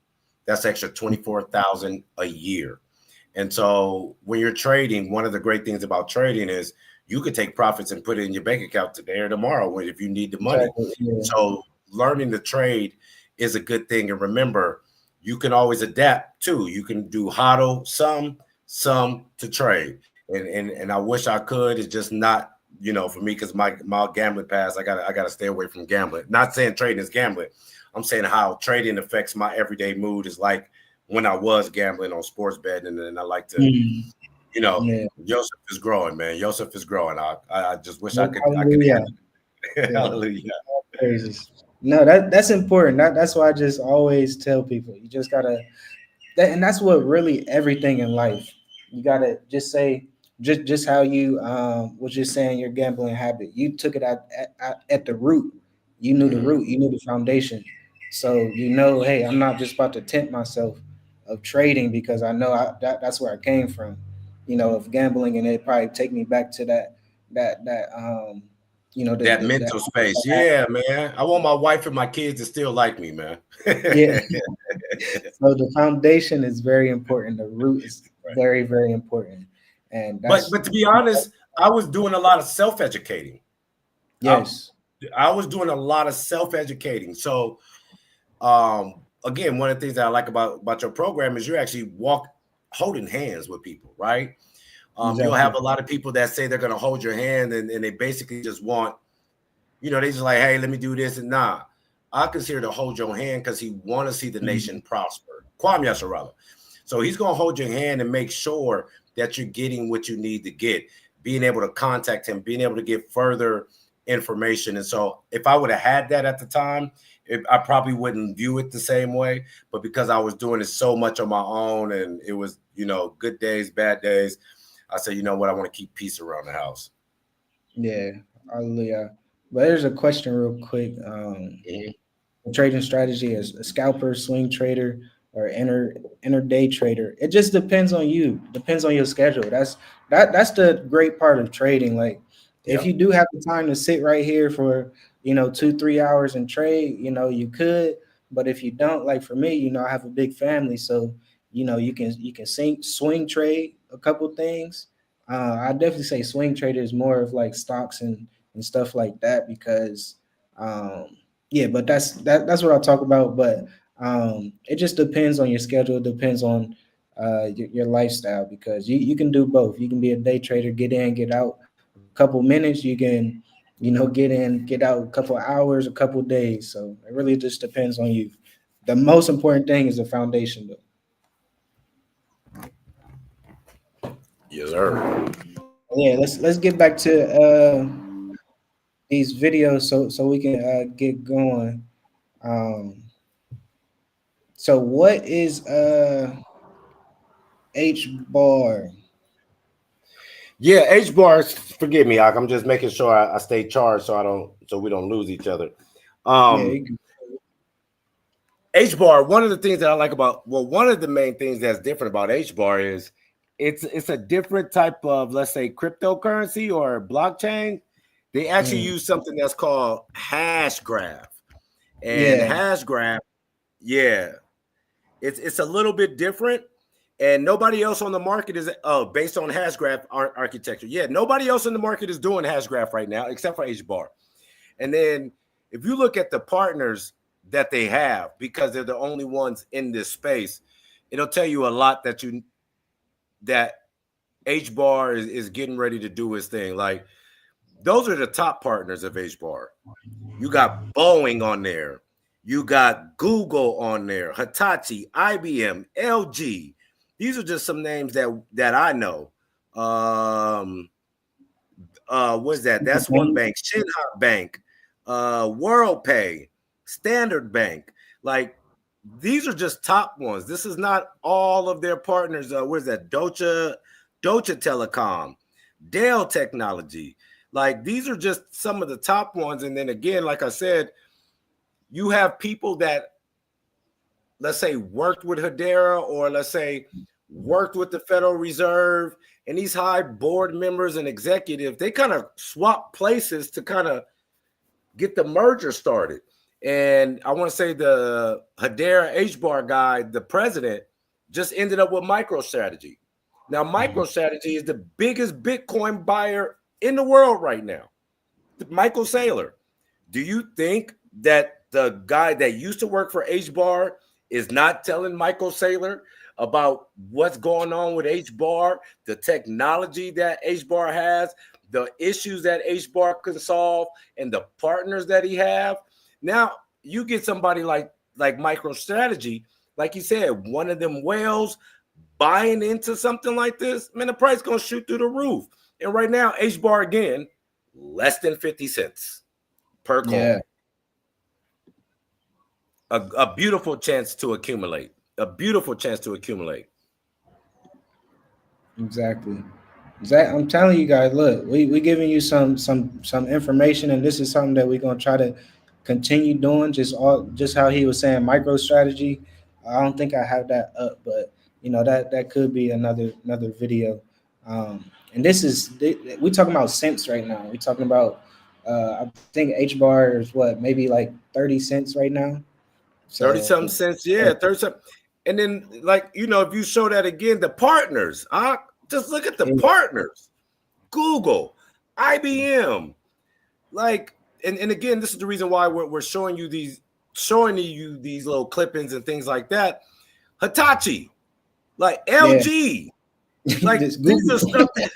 That's extra $24,000 a year. And so when you're trading, one of the great things about trading is you could take profits and put it in your bank account today or tomorrow if you need the money. Exactly, yeah. So learning to trade is a good thing. And remember, you can always adapt too. You can do HODL, some to trade. And I wish I could. It's just not, for me, because my gambling past, I gotta stay away from gambling. Not saying trading is gambling. I'm saying how trading affects my everyday mood is like when I was gambling on sports betting, and then I like to Yeah. Joseph is growing, man. Joseph is growing. I just wish I could. Hallelujah. Hallelujah. Praises. No, that's important. That's why I just always tell people you just gotta, and that's what really everything in life. You gotta just say just how you was just saying your gambling habit. You took it at the root. You knew the root. You knew the foundation. So hey, I'm not just about to tempt myself of trading because I know that's where I came from. Of gambling, and it probably take me back to that that mental space. Yeah, man. I want my wife and my kids to still like me, man. Yeah. So the foundation is very important. The root is very, very important. And but to be honest, I was doing a lot of self-educating. Yes. I was doing a lot of self-educating. So again, one of the things that I like about your program is you actually holding hands with people, right? You'll have a lot of people that say they're going to hold your hand, and they basically just want, they just like, hey, let me do this. And nah, I consider to hold your hand because he want to see the nation prosper. Kwame Yasharala. So he's going to hold your hand and make sure that you're getting what you need to get, being able to contact him, being able to get further information. And so if I would have had that at the time, I probably wouldn't view it the same way. But because I was doing it so much on my own, and it was, good days, bad days, I said, you know what, I want to keep peace around the house. Yeah, hallelujah. But there's a question real quick. Trading strategy as a scalper, swing trader, or inter-day trader. It just depends on you. Depends on your schedule. That's the great part of trading. Like if you do have the time to sit right here for 2-3 hours and trade, you could. But if you don't, like for me, I have a big family, so you can swing trade a couple things. I definitely say swing trader is more of like stocks and stuff like that because but that's what I'll talk about. But it just depends on your schedule. It depends on your lifestyle because you can do both. You can be a day trader, get in, get out a couple minutes. You can, get in, get out a couple hours, a couple days. So it really just depends on you. The most important thing is the foundation, though. Yes, sir. Yeah, let's get back to these videos so we can get going. So what is H bar? Yeah, H bar. Forgive me, I'm just making sure I stay charged so we don't lose each other. H bar. One of the things that I like one of the main things that's different about H bar is it's a different type of, let's say, cryptocurrency or blockchain. They actually use something that's called Hashgraph, and Hashgraph, it's a little bit different. And nobody else on the market is based on Hashgraph architecture. Yeah, nobody else in the market is doing Hashgraph right now except for HBAR. And then if you look at the partners that they have, because they're the only ones in this space, it'll tell you a lot that HBAR is getting ready to do his thing. Like those are the top partners of HBAR. You got Boeing on there. You got Google on there, Hitachi, IBM, LG. These are just some names that I know. What's that? That's one bank. Shinhan Bank, WorldPay, Standard Bank. Like these are just top ones. This is not all of their partners. Where's that? Deutsche Telekom, Dell Technology. Like these are just some of the top ones. And then again, like I said, you have people that, let's say, worked with Hedera, or let's say worked with the Federal Reserve, and these high board members and executives, they kind of swap places to kind of get the merger started. And I want to say the Hedera HBAR guy, the president, just ended up with MicroStrategy. Now, MicroStrategy is the biggest Bitcoin buyer in the world right now. Michael Saylor. Do you think that the guy that used to work for HBAR is not telling Michael Saylor about what's going on with HBAR, the technology that HBAR has, the issues that HBAR can solve, and the partners that he have? Now you get somebody like MicroStrategy, like you said, one of them whales buying into something like this, man, the price gonna shoot through the roof. And right now, HBAR again, less than 50 cents per coin. Yeah. A beautiful chance to accumulate. A beautiful chance to accumulate. Exactly. I'm telling you guys, look, we giving you some information, and this is something that we're gonna try to continue doing. Just how he was saying, MicroStrategy. I don't think I have that up, but that could be another video. And this is we're talking about cents right now. We're talking about I think HBAR is maybe like 30 cents right now. So, 30-something cents, yeah, 30-something. And then, like, if you show that again, the partners, just look at the partners. Google, IBM, like, and again, this is the reason why we're showing you these little clippings and things like that. Hitachi, like LG, Like Just these Google. are stuff that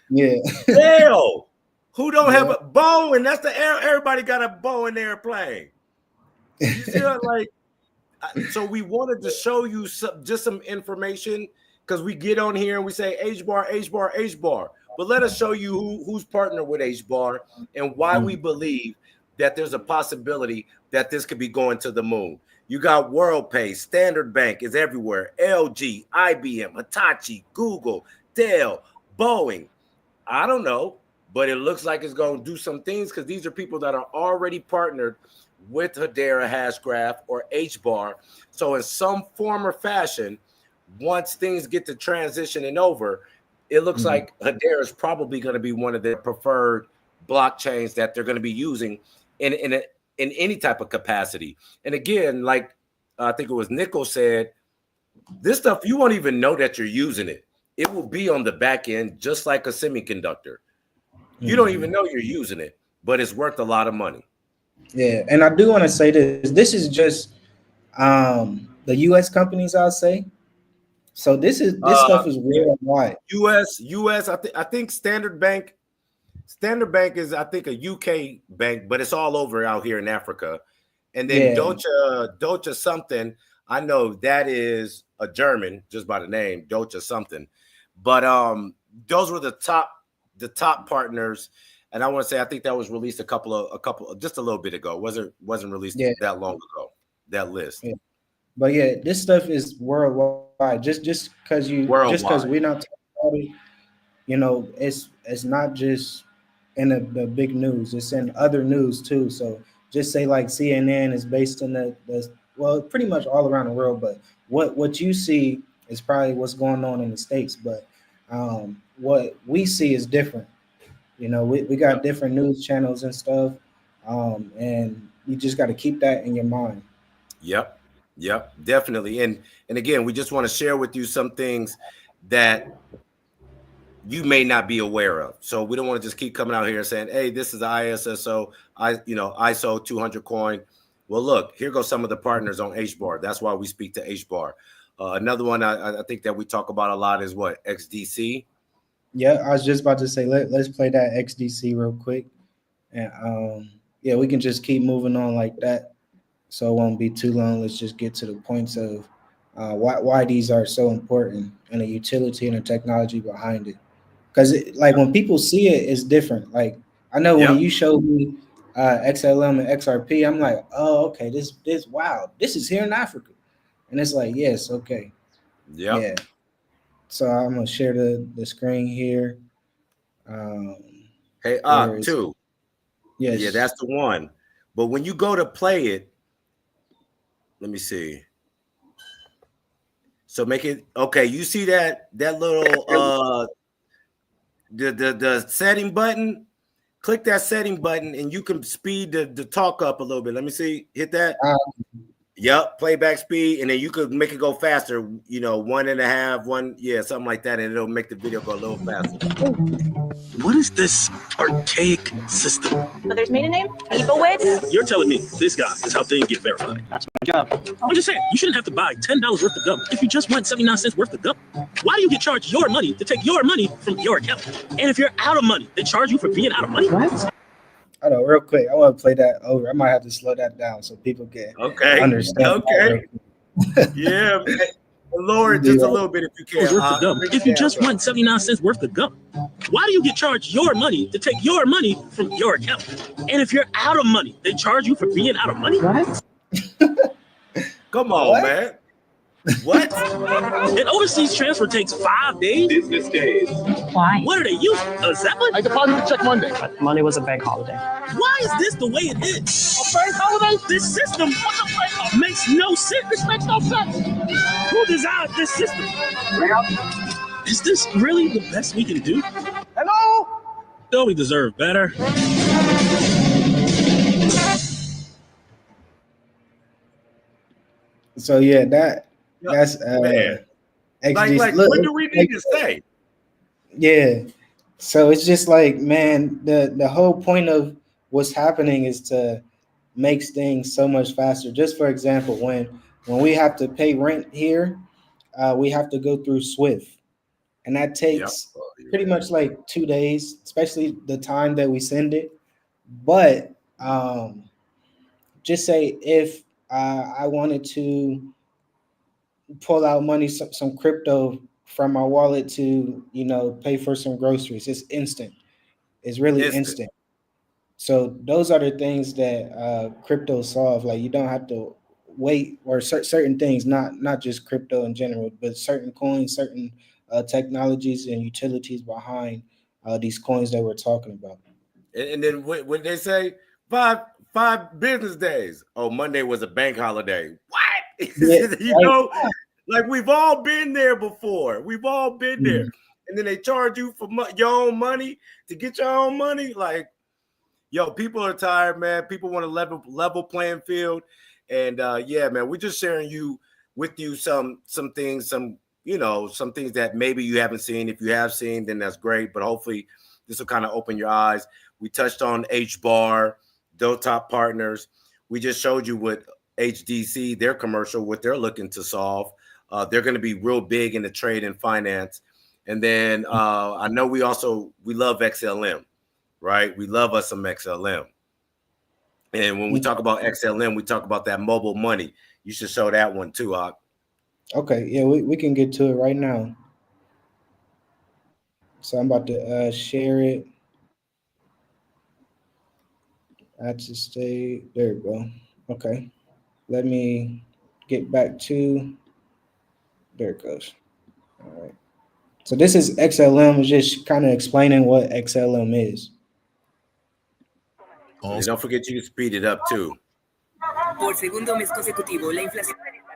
Yeah. hell, who don't have Yeah. a bow? And that's the air. Everybody got a bow in the airplane. You see, like, so we wanted to show you just some information because we get on here and we say H bar, H bar, H bar. But let us show you who's partnered with H bar and why we believe that there's a possibility that this could be going to the moon. You got WorldPay, Standard Bank is everywhere. LG, IBM, Hitachi, Google, Dell, Boeing. I don't know, but it looks like it's going to do some things because these are people that are already partnered with Hedera Hashgraph or HBAR. So in some form or fashion, once things get to transitioning over, it looks like Hedera is probably going to be one of their preferred blockchains that they're going to be using in any type of capacity. And again, like I think it was Nico said, this stuff, you won't even know that you're using it. It will be on the back end, just like a semiconductor. You don't even know you're using it, but it's worth a lot of money. Yeah, and I do want to say this. This is just the U.S. companies, I'll say. So this stuff is worldwide. U.S. I think Standard Bank is I think a UK bank, but it's all over out here in Africa. And then Deutsche something. I know that is a German, just by the name, Deutsche something. But those were the top partners. And I want to say I think that was released a couple just a little bit ago. Wasn't released that long ago, that list. Yeah. But yeah, this stuff is worldwide. Just because we're not talking about it, you know, it's not just in the big news, it's in other news too. So just say like CNN is based in the well, pretty much all around the world, but what you see is probably what's going on in the States. But what we see is different. You know, we got different news channels and stuff, and you just got to keep that in your mind. Yep, definitely. And again, we just want to share with you some things that you may not be aware of. So we don't want to just keep coming out here saying, "Hey, this is the ISSO, ISO 200 coin." Well, look, here goes some of the partners on HBAR. That's why we speak to HBAR. Another one I think that we talk about a lot is what, XDC. Yeah, I was just about to say let's play that XDC real quick, and we can just keep moving on like that, so it won't be too long. Let's just get to the points of why these are so important and the utility and the technology behind it. Because like when people see it, it's different. Like I know when you showed me XLM and XRP, I'm like, oh, okay, this wow, this is here in Africa, and it's like, yes, okay, yeah. So I'm gonna share the screen here. Hey, too. Yes. Yeah, that's the one. But when you go to play it, let me see. So make it okay. You see that little the setting button? Click that setting button and you can speed the talk up a little bit. Let me see. Hit that. Yep, playback speed, and then you could make it go faster, 1.5, something like that, and it'll make the video go a little faster. What is this archaic system? Mother's maiden name? Ebowitz? You're telling me this guy is how things get verified. That's my job. I'm just saying, you shouldn't have to buy $10 worth of gum if you just want 79 cents worth of gum. Why do you get charged your money to take your money from your account? And if you're out of money, they charge you for being out of money? What? Hold on, real quick. I want to play that over. I might have to slow that down so people can understand. Okay. Yeah, man. Lower it just a little bit if you can. Worth of gum. If you just want 79 cents worth of gum, why do you get charged your money to take your money from your account? And if you're out of money, they charge you for being out of money? What? Come on, man. What? An overseas transfer takes 5 days? Business days. Why? What are they using? A Zeppelin? I deposited the check Monday. But Monday was a bank holiday. Why is this the way it is? A bank holiday? This system makes no sense. This makes no sense. Who designed this system? Is this really the best we can do? Hello? Don't we deserve better? So yeah, that's man. XG. Like Look, what do we need to say? Yeah. So it's just like, man, the whole point of what's happening is to make things so much faster. Just for example, when we have to pay rent here, we have to go through Swift. and that takes pretty much like 2 days, especially the time that we send it. But just say if I wanted to pull out money, some crypto from my wallet to, pay for some groceries, it's instant. It's really instant. So those are the things that crypto solve. Like, you don't have to wait, or certain things, not just crypto in general, but certain coins, certain technologies and utilities behind these coins that we're talking about. And then when they say five business days, oh, Monday was a bank holiday. What? Yeah, like we've all been there before. We've all been there. And then they charge you for your own money to get your own money. Like, yo, people are tired, man. People want a level playing field. And yeah, man, we're just sharing with you some things, some things that maybe you haven't seen. If you have seen, then that's great. But hopefully this will kind of open your eyes. We touched on HBAR, Dotop Partners. We just showed you what HDC, their commercial, what they're looking to solve. They're going to be real big in the trade and finance. And then I know we love XLM, right? We love us some XLM. And when we talk about XLM, we talk about that mobile money. You should show that one too, Ak. Okay, yeah, we can get to it right now. So I'm about to share it. That's to stay. There we go. Okay, let me get back to. There it goes. All right. So this is XLM. Just kind of explaining what XLM is. And don't forget you can speed it up too.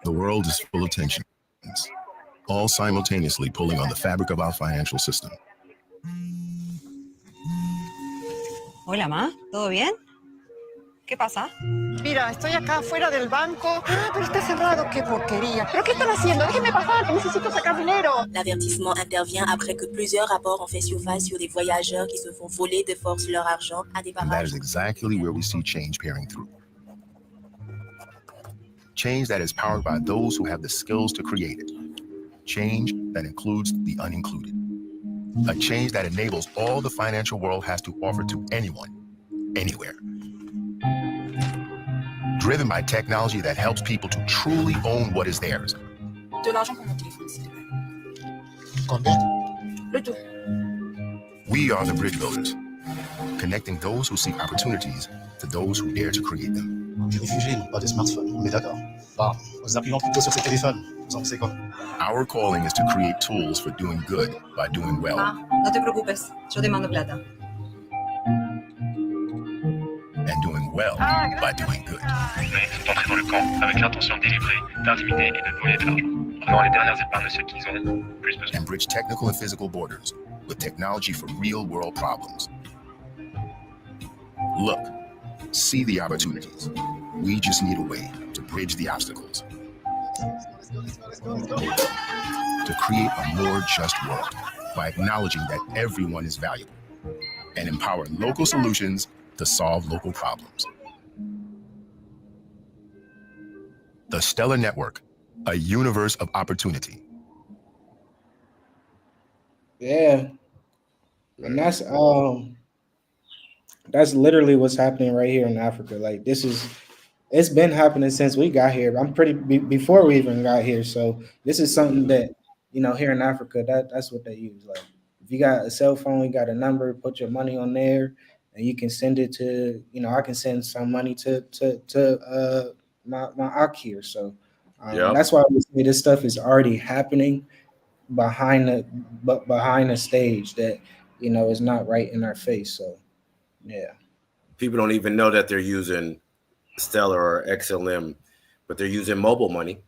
The world is full of tensions, all simultaneously pulling on the fabric of our financial system. Hola, Ma. ¿Todo bien? ¿Qué pasa? Mira, estoy acá fuera del banco. Ah, pero está cerrado. ¡Qué porquería! ¿Pero qué están haciendo? Déjenme pasar, que necesito sacar dinero. L'avertissement intervient après que plusieurs rapports ont fait surface sur des voyageurs qui se font voler de force leur argent à des And that barrages. is exactly where we see change peering through. Change that is powered by those who have the skills to create it. Change that includes the unincluded. A change that enables all the financial world has to offer to anyone, anywhere. Driven by technology that helps people to truly own what is theirs. De l'argent pour mon téléphone, s'il te plaît. Combien? Le tout. We are the bridge builders, connecting those who seek opportunities to those who dare to create them. Des réfugiés n'ont pas de smartphone, on est d'accord. Bah, nous appuyons plutôt sur ces téléphones. Vous en pensez quoi? Our calling is to create tools for doing good by doing well. Ma, no te preocupes. Yo te mando plata. And doing well by doing good. Vous venez tout entrer dans le camp avec l'intention délibérée d'intimider et de voler de l'argent. Prenant les dernières épargnes de ceux qui en ont plus besoin. And bridge technical and physical borders with technology for real world problems. Look, see the opportunities. We just need a way to bridge the obstacles. To create a more just world by acknowledging that everyone is valuable and empower local solutions to solve local problems. The Stellar Network, a universe of opportunity. Yeah, and that's literally what's happening right here in Africa. Like, it's been happening since we got here. Before we even got here. So this is something that, here in Africa, that's what they use. Like, if you got a cell phone, you got a number, put your money on there, and you can send it to, I can send some money to my Ak here. So that's why we say this stuff is already happening behind the stage that, is not right in our face. So yeah. People don't even know that they're using Stellar or XLM, but they're using mobile money.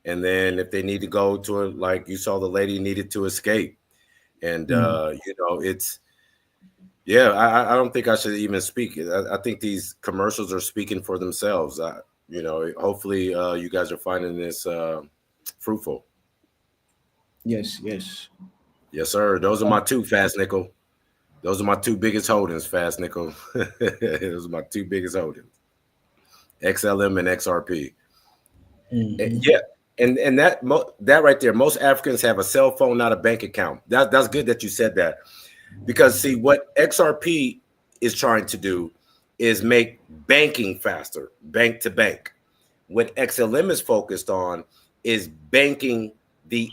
And then if they need to go to it, like you saw the lady needed to escape. And, it's, I don't think I should even speak. I think these commercials are speaking for themselves. Hopefully you guys are finding this fruitful. Yes, sir. Those are my two, Fast Nickel. Those are my two biggest holdings, Fast Nickel. Those are my two biggest holdings. XLM and XRP. Mm-hmm. And that right there, most Africans have a cell phone, not a bank account. That's good that you said that, because see what XRP is trying to do is make banking faster, bank to bank. What XLM is focused on is banking the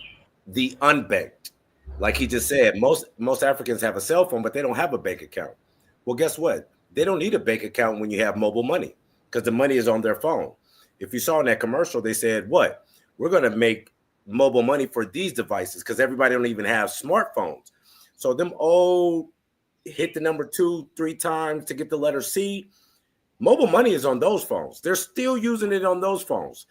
unbanked. Like he just said, most Africans have a cell phone, but they don't have a bank account. Well, guess what? They don't need a bank account when you have mobile money, because the money is on their phone. If you saw in that commercial, they said, what? We're going to make mobile money for these devices because everybody don't even have smartphones. So them old hit the number 2-3 times to get the letter C. Mobile money is on those phones. They're still using it on those phones.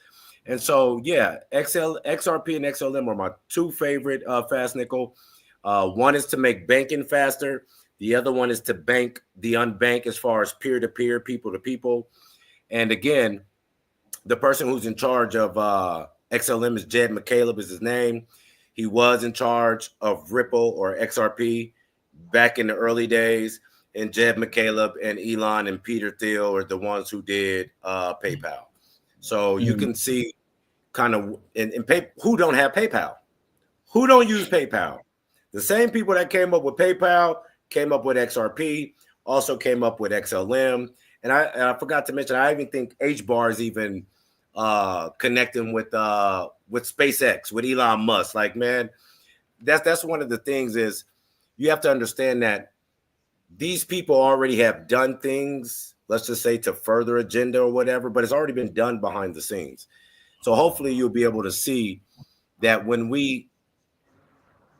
And so, yeah, XRP and XLM are my two favorite fast nickel. One is to make banking faster. The other one is to bank the unbanked as far as peer-to-peer, people-to-people. And again, the person who's in charge of XLM is Jed McCaleb is his name. He was in charge of Ripple or XRP back in the early days. And Jed McCaleb and Elon and Peter Thiel are the ones who did PayPal. So you can see kind of who don't have PayPal, who don't use PayPal. The same people that came up with PayPal came up with XRP, also came up with XLM. And I forgot to mention, I even think HBAR is even connecting with SpaceX, with Elon Musk. Like, man, that's one of the things is you have to understand that these people already have done things, let's just say to further agenda or whatever, but it's already been done behind the scenes. So hopefully you'll be able to see that when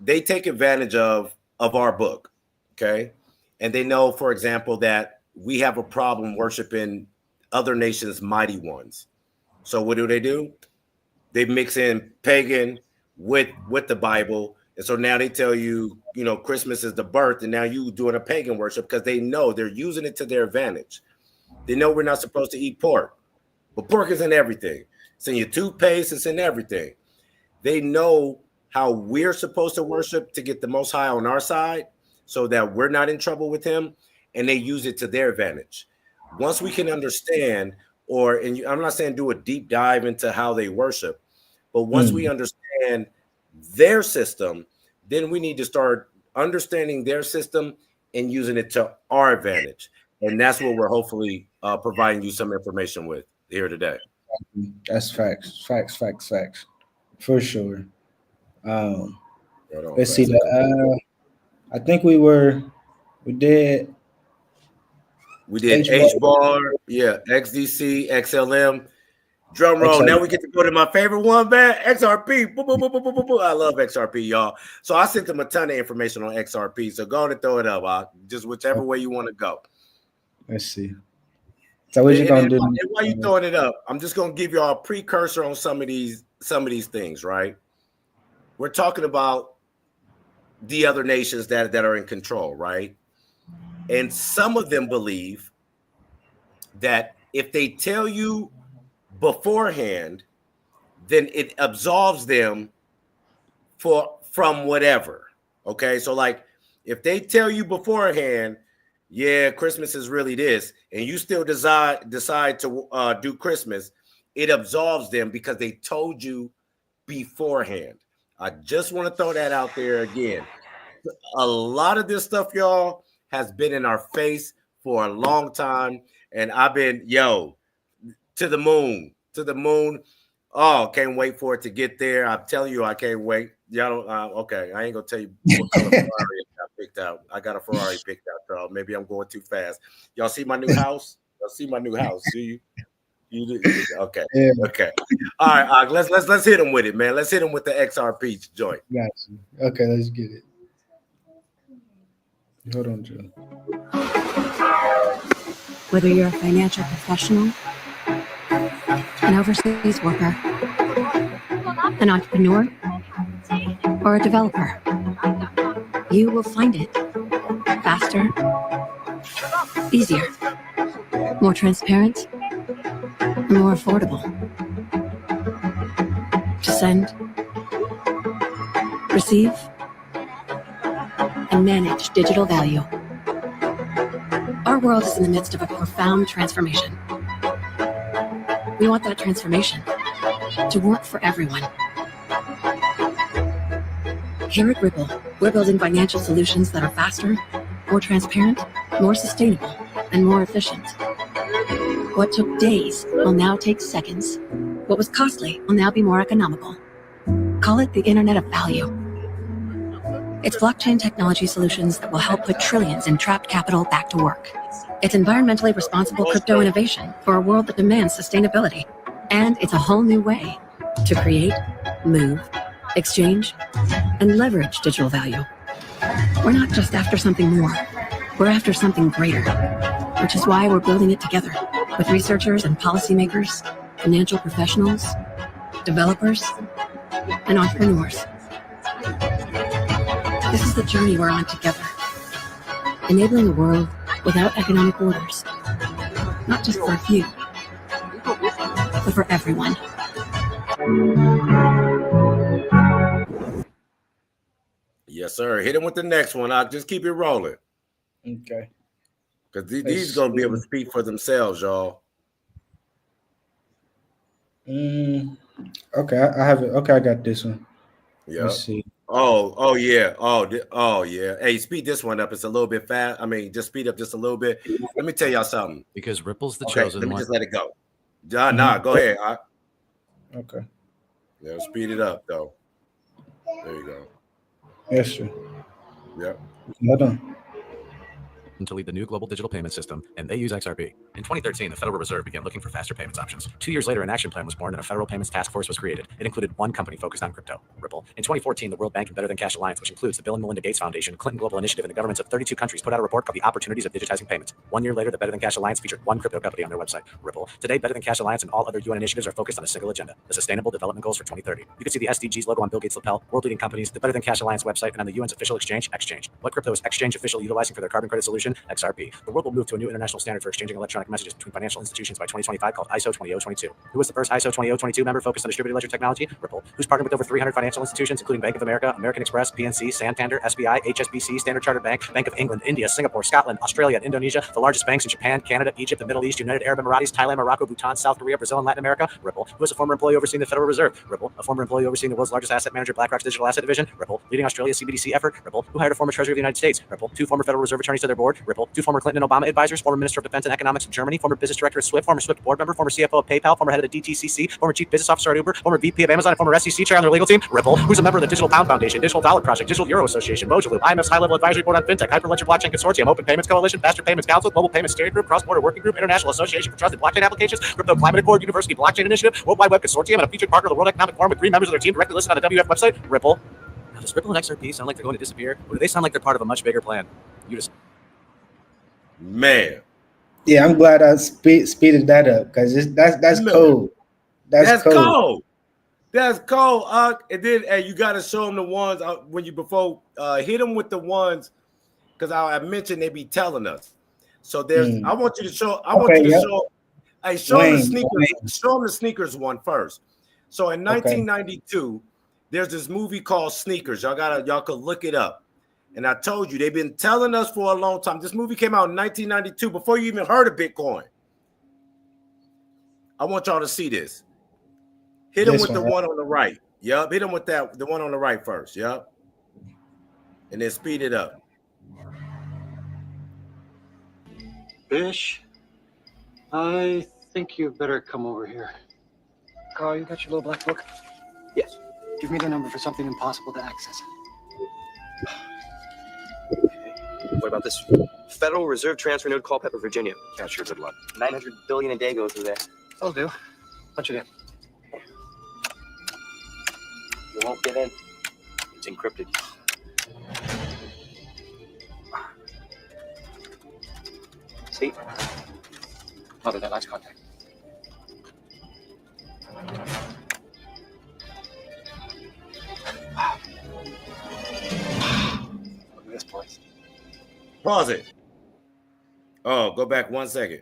they take advantage of our book, okay? And they know, for example, that we have a problem worshiping other nations' mighty ones. So what do? They mix in pagan with the Bible. And so now they tell you, Christmas is the birth, and now you doing a pagan worship because they know they're using it to their advantage. They know we're not supposed to eat pork, but pork is in everything. It's in your toothpaste, it's in everything. They know how we're supposed to worship to get the Most High on our side so that we're not in trouble with him, and they use it to their advantage. Once we can understand, I'm not saying do a deep dive into how they worship, but once we understand their system, then we need to start understanding their system and using it to our advantage. And that's what we're hopefully providing you some information with here today. That's facts. For sure. Let's see. I think we did HBAR, yeah, XDC, XLM. Drum roll. Now we get to go to my favorite one, man. XRP. Boop, boop, boop, boop, boop, boop. I love XRP, y'all. So I sent them a ton of information on XRP. So go and throw it up. Just whichever way you want to go. Let's see. So what you gonna do? And while you throwing it up, I'm just gonna give y'all a precursor on some of these things, right? We're talking about the other nations that are in control, right? And some of them believe that if they tell you beforehand, then it absolves them from whatever. Okay, so like if they tell you beforehand, yeah, Christmas is really this, and you still decide to do Christmas, it absolves them because they told you beforehand. I just want to throw that out there again. A lot of this stuff, y'all, has been in our face for a long time, and I've been to the moon. Oh, can't wait for it to get there. I'm telling you, I can't wait. Y'all don't. Okay, I ain't gonna tell you what color Ferrari I picked out. I got a Ferrari picked out, so maybe I'm going too fast. Y'all see my new house? Y'all see my new house? Do you? You do? Okay. Yeah. Okay. All right. Let's hit them with it, man. Let's hit them with the XRP joint. Got you. Okay, let's get it. Hold on, Joe. Whether you're a financial professional, an overseas worker, an entrepreneur, or a developer, you will find it faster, easier, more transparent, and more affordable to send, receive, and manage digital value. Our world is in the midst of a profound transformation. We want that transformation to work for everyone. Here at Ripple, we're building financial solutions that are faster, more transparent, more sustainable, and more efficient. What took days will now take seconds. What was costly will now be more economical. Call it the Internet of Value. It's blockchain technology solutions that will help put trillions in trapped capital back to work. It's environmentally responsible crypto innovation for a world that demands sustainability. And it's a whole new way to create, move, exchange, and leverage digital value. We're not just after something more. We're after something greater, which is why we're building it together with researchers and policymakers, financial professionals, developers, and entrepreneurs. This is the journey we're on together, enabling a world without economic borders, not just for a few, but for everyone. Yes, sir. Hit him with the next one. I'll just keep it rolling. Okay. Because these are going to be able to speak for themselves, y'all. Okay, I have it. Okay, I got this one. Yeah. Let's see. Oh, yeah. Oh, yeah. Hey, speed this one up. It's a little bit fast. I mean, just speed up just a little bit. Let me tell y'all something. Because Ripple's the Okay, chosen let me one. just let it go. Nah, go ahead. Okay. Yeah, speed it up, though. There you go. Yes, sir. Yep. Hold on. To lead the new global digital payment system, and they use XRP. In 2013, the Federal Reserve began looking for faster payments options. 2 years later, an action plan was born and a federal payments task force was created. It included one company focused on crypto, Ripple. In 2014, the World Bank and Better Than Cash Alliance, which includes the Bill and Melinda Gates Foundation, Clinton Global Initiative, and the governments of 32 countries, put out a report called The Opportunities of Digitizing Payments. 1 year later, the Better Than Cash Alliance featured one crypto company on their website, Ripple. Today, Better Than Cash Alliance and all other UN initiatives are focused on a single agenda, the Sustainable Development Goals for 2030. You can see the SDGs logo on Bill Gates' lapel, world-leading companies, the Better Than Cash Alliance website, and on the UN's official exchange, Exchange. What crypto is Exchange officially utilizing for their carbon credit solution? XRP. The world will move to a new international standard for exchanging electronic messages between financial institutions by 2025 called ISO 20022. Who was the first ISO 20022 member focused on distributed ledger technology? Ripple. Who's partnered with over 300 financial institutions, including Bank of America, American Express, PNC, Santander, SBI, HSBC, Standard Chartered Bank, Bank of England, India, Singapore, Scotland, Australia, and Indonesia, the largest banks in Japan, Canada, Egypt, the Middle East, United Arab Emirates, Thailand, Morocco, Bhutan, South Korea, Brazil, and Latin America? Ripple. Who is a former employee overseeing the Federal Reserve? Ripple. A former employee overseeing the world's largest asset manager, BlackRock's digital asset division? Ripple. Leading Australia's CBDC effort? Ripple. Who hired a former Treasury of the United States? Ripple. 2 former Federal Reserve attorneys to their board? Ripple. 2 former Clinton and Obama advisors, former Minister of Defense and Economics of Germany, former business director of SWIFT, former SWIFT board member, former CFO of PayPal, former head of the DTCC, former chief business officer at Uber, former VP of Amazon, and former SEC chair on their legal team? Ripple. Who's a member of the Digital Pound Foundation, Digital Dollar Project, Digital Euro Association, Mojaloop, IMF's High-Level Advisory Board on FinTech, Hyperledger Blockchain Consortium, Open Payments Coalition, Faster Payments Council, Global Payments Steering Group, Cross-Border Working Group, International Association for Trusted Blockchain Applications, Crypto Climate Accord, University Blockchain Initiative, World Wide Web Consortium, and a featured partner of the World Economic Forum with 3 members of their team directly listed on the WF website? Ripple. Now, does Ripple and XRP sound like they're going to disappear, or do they sound like they're part of a much bigger plan? You just... Man. Yeah, I'm glad I speeded that up because that's cold. That's cold. That's cold. And then you got to show them the ones when you hit them with the ones because I mentioned they be telling us. So there's. I want you to show. Show them the sneakers. Show them the sneakers one first. So in 1992, there's this movie called Sneakers. Y'all could look it up. And I told you, they've been telling us for a long time. This movie came out in 1992 before you even heard of Bitcoin. I want y'all to see this. Hit him with the one on the right. Yep. Hit him with the one on the right first. Yep. And then speed it up. Bish, I think you better come over here. Carl, you got your little black book? Yes. Give me the number for something impossible to access. What about this? Federal Reserve Transfer Node, Culpeper, Virginia. Catch your good luck. 900 billion a day go through there. That'll do. Punch it in. You won't get in. It's encrypted. See? Mother, that last contact. Look at this place. Pause it. Oh, go back 1 second.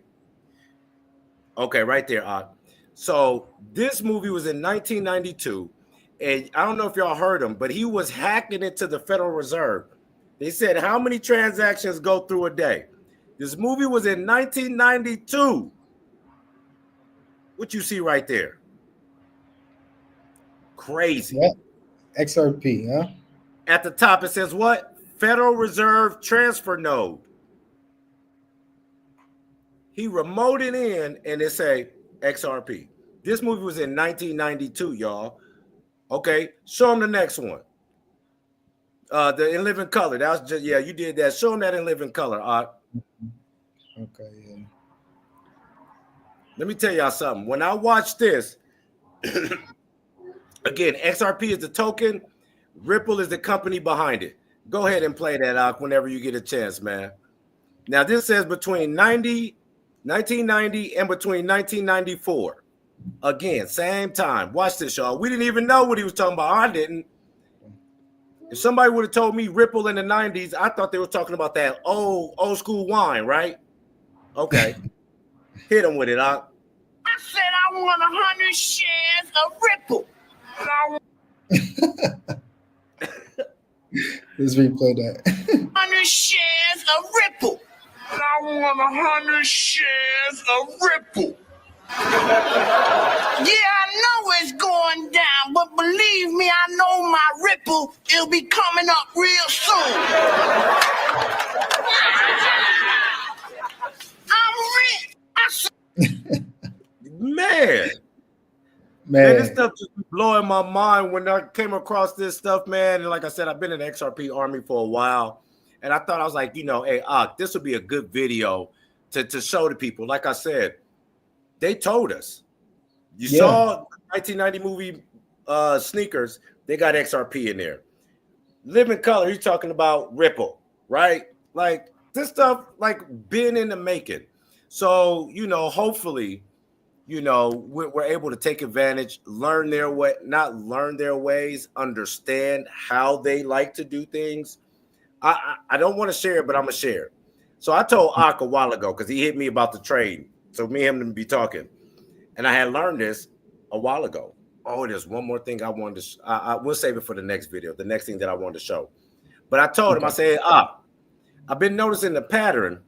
Okay, right there. So this movie was in 1992, and I don't know if y'all heard him, but he was hacking into the Federal Reserve. They said how many transactions go through a day. This movie was in 1992. What you see right there? Crazy. Yep. XRP, huh? At the top, it says what? Federal Reserve Transfer Node. He remoted in and it say XRP. This movie was in 1992, y'all. Okay, show them the next one. The In Living Color. That was just, yeah, you did that. Show them that In Living Color. Okay, yeah. Let me tell y'all something. When I watched this, again, XRP is the token. Ripple is the company behind it. Go ahead and play that out whenever you get a chance, man. Now, this says between 1990 and between 1994. Again, same time. Watch this, y'all. We didn't even know what he was talking about. I didn't. If somebody would have told me Ripple in the 90s, I thought they were talking about that old school wine, right? Okay. Hit him with it, I said I want 100 shares of Ripple. Let's replay that. 100 shares of Ripple. I want 100 shares of Ripple. Yeah, I know it's going down, but believe me, I know my Ripple, it'll be coming up real soon. I'm rich. Man, this stuff just blowing my mind when I came across this stuff, man. And like I said, I've been in the XRP army for a while, and I thought I was like, hey, this would be a good video to show to people. Like I said, they told us. You saw the 1990 movie Sneakers, they got XRP in there. Living Color, he's talking about Ripple, right? Like this stuff, like been in the making. So, hopefully, we're able to take advantage, learn their way, not learn their ways, understand how they like to do things. I don't want to share it, but I'm going to share it. So I told Ak a while ago, because he hit me about the trade. So me and him be talking. And I had learned this a while ago. Oh, there's one more thing I wanted to I will save it for the next video, the next thing that I wanted to show. But I told him, I said, I've been noticing the pattern,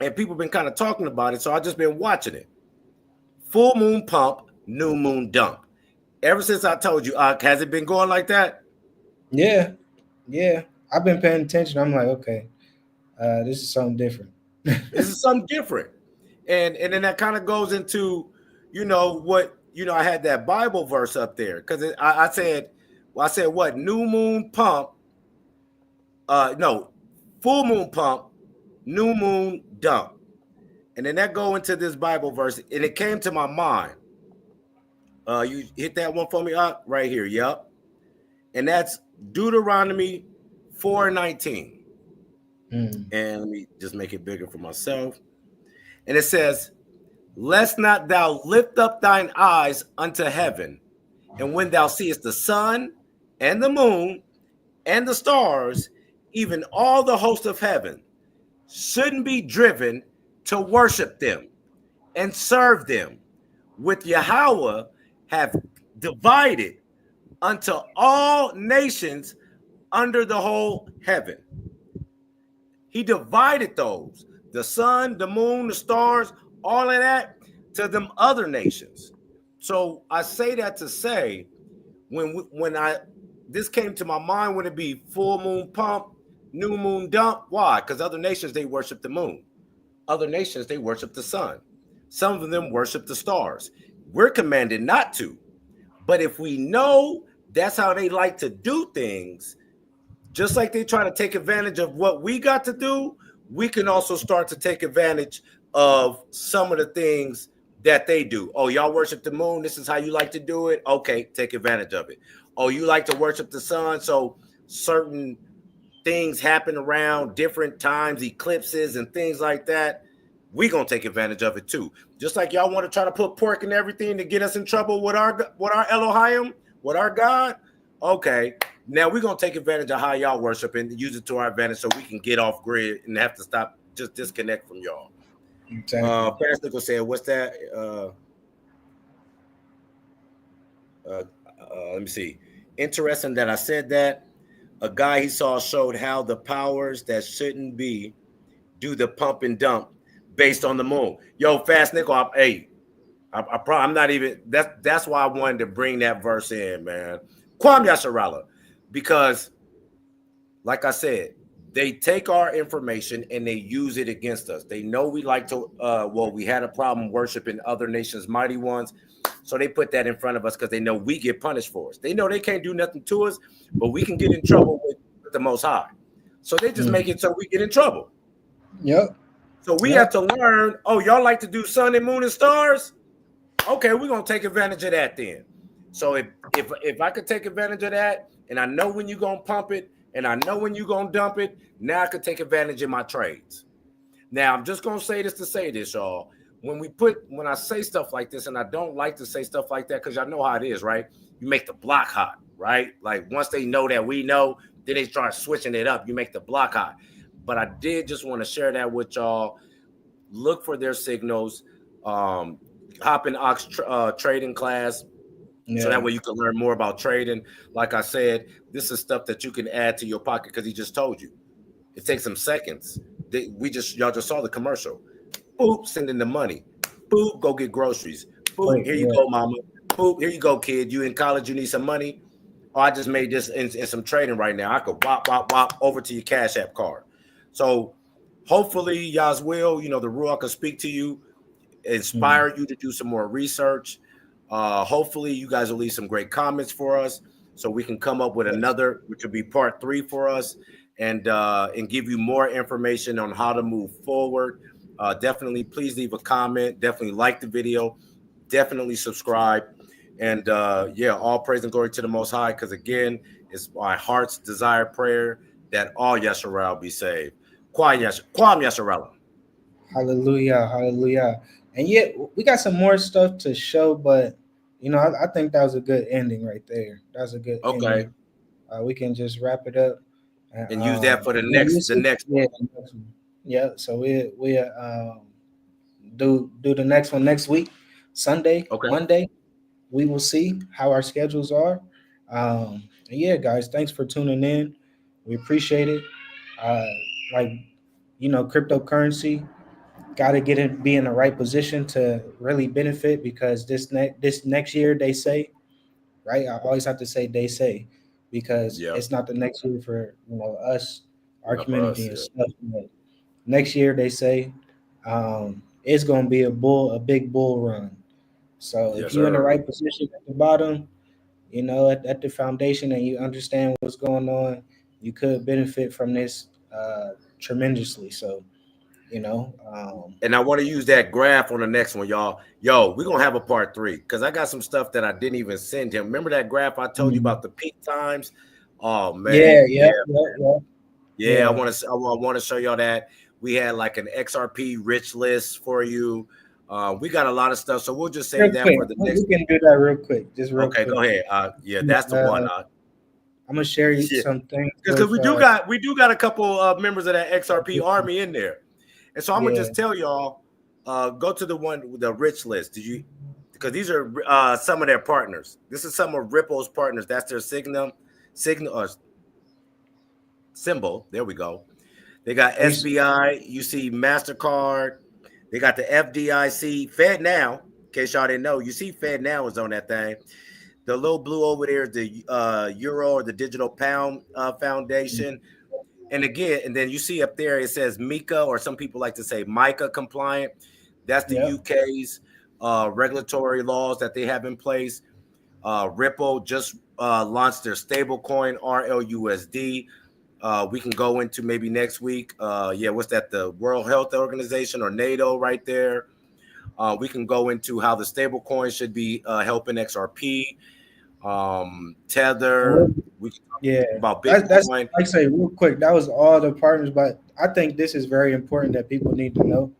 and people been kind of talking about it, so I just been watching it. Full moon pump, new moon dump. Ever since I told you, has it been going like that? Yeah. I've been paying attention. I'm like, okay, this is something different. This is something different. And then that kind of goes into, what, I had that Bible verse up there because I said what? New moon pump. Full moon pump, new moon dump. And then that go into this Bible verse, and it came to my mind. You hit that one for me up right here. Yep. And that's Deuteronomy 4:19. And let me just make it bigger for myself. And it says, lest not thou lift up thine eyes unto heaven, and when thou seest the sun and the moon and the stars, even all the host of heaven, shouldn't be driven to worship them and serve them, with Yahweh have divided unto all nations under the whole heaven. He divided those, the sun, the moon, the stars, all of that, to them other nations. So I say that to say, this came to my mind, when it be full moon pump, new moon dump. Why? Because other nations, they worship the moon. Other nations, they worship the sun. Some of them worship the stars. We're commanded not to. But if we know that's how they like to do things, just like they try to take advantage of what we got to do, we can also start to take advantage of some of the things that they do. Oh, y'all worship the moon. This is how you like to do it. Okay, take advantage of it. Oh, you like to worship the sun. So certain things happen around different times, eclipses and things like that. We're going to take advantage of it too. Just like y'all want to try to put pork in everything to get us in trouble with our Elohim, with our God. Okay, now we're going to take advantage of how y'all worship and use it to our advantage so we can get off grid and have to stop, just disconnect from y'all. Exactly. Pastor said, what's that? Let me see. Interesting that I said that. A guy he saw showed how the powers that shouldn't be do the pump and dump based on the moon. Yo, Fast Nickel, hey, I'm not even. That's why I wanted to bring that verse in, man. Kwame Yasharala, because, like I said, they take our information and they use it against us. They know we like to. We had a problem worshiping other nations' mighty ones, so they put that in front of us because they know we get punished for it. They know they can't do nothing to us, but we can get in trouble with the Most High. So they just make it so we get in trouble. Yep. So we have to learn. Oh, y'all like to do sun and moon and stars? Okay, we're gonna take advantage of that then. So if I could take advantage of that, and I know when you're gonna pump it, and I know when you're gonna dump it, now I could take advantage of my trades. Now I'm just gonna say this to say this, y'all. When I say stuff like this, and I don't like to say stuff like that because y'all know how it is, right? You make the block hot, right? Like once they know that we know, then they start switching it up. You make the block hot. But I did just want to share that with y'all. Look for their signals. Hop in Ox trading class. So that way you can learn more about trading. Like I said, this is stuff that you can add to your pocket because he just told you. It takes some seconds. Y'all just saw the commercial. Boop, send in the money. Boop, go get groceries. Boop, here you go, mama. Boop, here you go, kid. You in college, you need some money. Oh, I just made this in some trading right now. I could wop over to your Cash App card. So hopefully, y'all will, the Ruach can speak to you, inspire you to do some more research. Hopefully, you guys will leave some great comments for us so we can come up with another, which will be part 3 for us, and give you more information on how to move forward. Definitely, please leave a comment. Definitely like the video. Definitely subscribe. And all praise and glory to the Most High, because again, it's my heart's desire prayer that all Yasharel be saved. Kwame Yasharel. Hallelujah, hallelujah. And yet we got some more stuff to show, but I think that was a good ending right there. That was a good ending. We can just wrap it up and use that for the next one. Yeah, so we do the next one next week, Sunday, Monday. We will see how our schedules are. Guys, thanks for tuning in. We appreciate it. Cryptocurrency got to be in the right position to really benefit, because this next year, they say, right? I always have to say they say, because it's not the next year for us, our community and stuff. But next year, they say, it's going to be a big bull run. So if you're in the right position at the bottom, at the foundation, and you understand what's going on, you could benefit from this tremendously. So, and I want to use that graph on the next one, y'all. We're going to have a part 3 because I got some stuff that I didn't even send him. Remember that graph I told you about the peak times? Oh, man. Yeah. I want to show y'all that. We had like an XRP rich list for you. We got a lot of stuff, so we'll just save that for the next. We can do that real quick. Just real quick. Go ahead. That's the one. I'm gonna share you some things because we do got a couple of members of that XRP army in there, and so I'm gonna just tell y'all, go to the rich list. Because these are some of their partners. This is some of Ripple's partners. That's their symbol. There we go. They got SBI. You see MasterCard. They got the FDIC, FedNow, in case y'all didn't know. You see FedNow is on that thing. The little blue over there is the Euro or the Digital Pound Foundation. And then you see up there, it says MiCA, or some people like to say MiCA compliant. That's the UK's regulatory laws that they have in place. Ripple just launched their stablecoin, RLUSD. We can go into maybe next week. What's that? The World Health Organization or NATO right there. We can go into how the stable coin should be helping XRP, Tether. We can talk about Bitcoin. That's like I say real quick. That was all the partners, but I think this is very important that people need to know.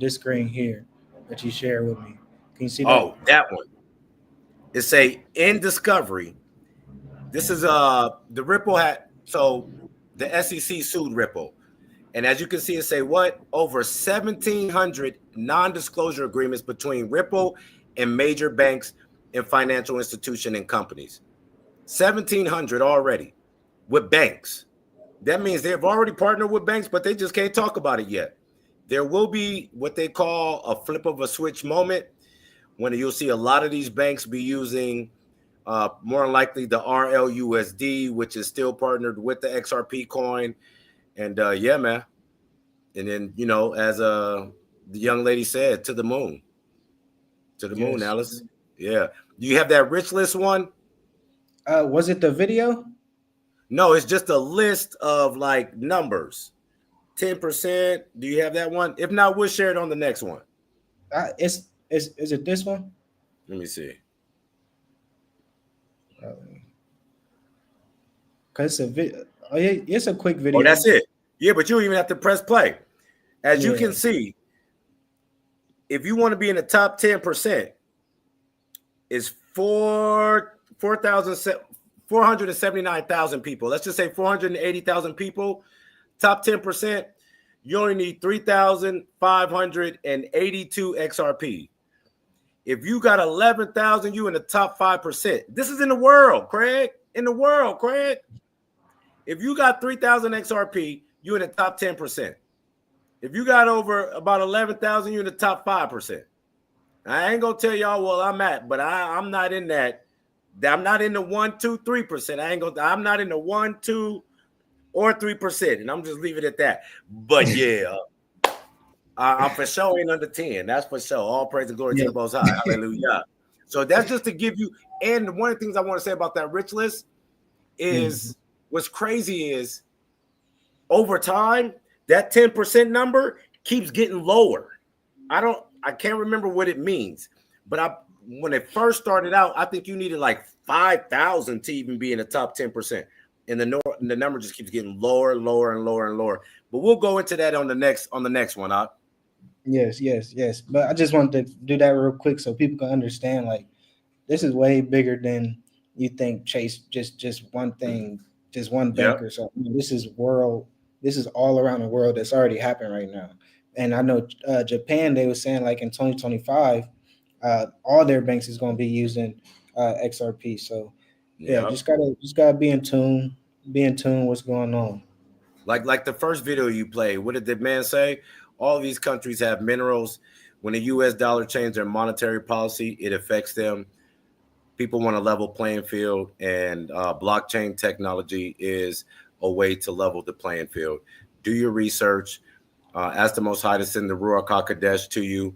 This screen here that you share with me. Can you see that? Oh, that one. It say in discovery. This is the Ripple hat. So the SEC sued Ripple. And as you can see, it say what? Over 1,700 non-disclosure agreements between Ripple and major banks and financial institutions and companies. 1,700 already with banks. That means they've already partnered with banks, but they just can't talk about it yet. There will be what they call a flip of a switch moment when you'll see a lot of these banks be using more than likely the RLUSD, which is still partnered with the XRP coin. And yeah, man. And then, you know, as the young lady said, to the moon. To the moon, Alice. Yeah. Do you have that rich list one? Was it the video? No, it's just a list of like numbers. 10%. Do you have that one? If not, we'll share it on the next one. Is it this one? Let me see. Cause it's a quick video. Oh, that's it. Yeah, but you don't even have to press play. As you can see, if you want to be in the top 10%, it's 479,000 people. Let's just say 480,000 people. Top 10%, you only need 3,582 XRP. If you got 11,000, you in the top 5%. This is in the world, Craig. In the world, Craig. If you got 3,000 XRP, you in the top 10%. If you got over about 11,000, you're in the top 5%. I ain't gonna tell y'all where I'm at, but I'm not in that. I'm not in the 1, 2, 3%. I'm not in the 1, 2, or 3%, and I'm just leave it at that. But yeah, I'm for sure ain't under 10. That's for sure. All praise and glory to the Most High. Hallelujah. So that's just to give you. And one of the things I want to say about that rich list is what's crazy is over time that 10% number keeps getting lower. I can't remember what it means, but when it first started out, I think you needed like 5,000 to even be in the top 10%. And the number just keeps getting lower, lower, and lower and lower. But we'll go into that on the next one. Yes. But I just wanted to do that real quick so people can understand. Like, this is way bigger than you think. Chase just one thing, just one bank or something. This is world. This is all around the world. That's already happened right now. And I know Japan. They were saying like in 2025, all their banks is going to be using XRP. So. Yeah, just gotta be in tune. Be in tune what's going on. Like the first video you played, what did the man say? All these countries have minerals. When the US dollar changed their monetary policy, it affects them. People want a level playing field, and blockchain technology is a way to level the playing field. Do your research. Ask the Most High to send the Ruach HaKodesh to you,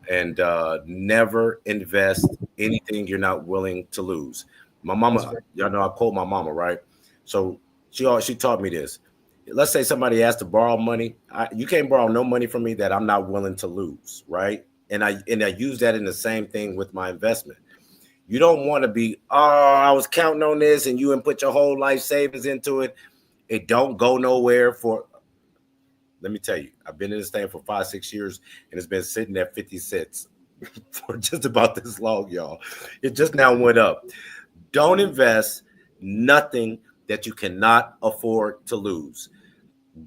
and never invest anything you're not willing to lose. My mama, y'all know I quote my mama, right? So she taught me this. Let's say somebody asked to borrow money. You can't borrow no money from me that I'm not willing to lose, right? And I use that in the same thing with my investment. You don't want to be, I was counting on this, and you put your whole life savings into it. It don't go nowhere let me tell you, I've been in this thing for 5-6 years, and it's been sitting at 50 cents for just about this long, y'all. It just now went up. Don't invest nothing that you cannot afford to lose.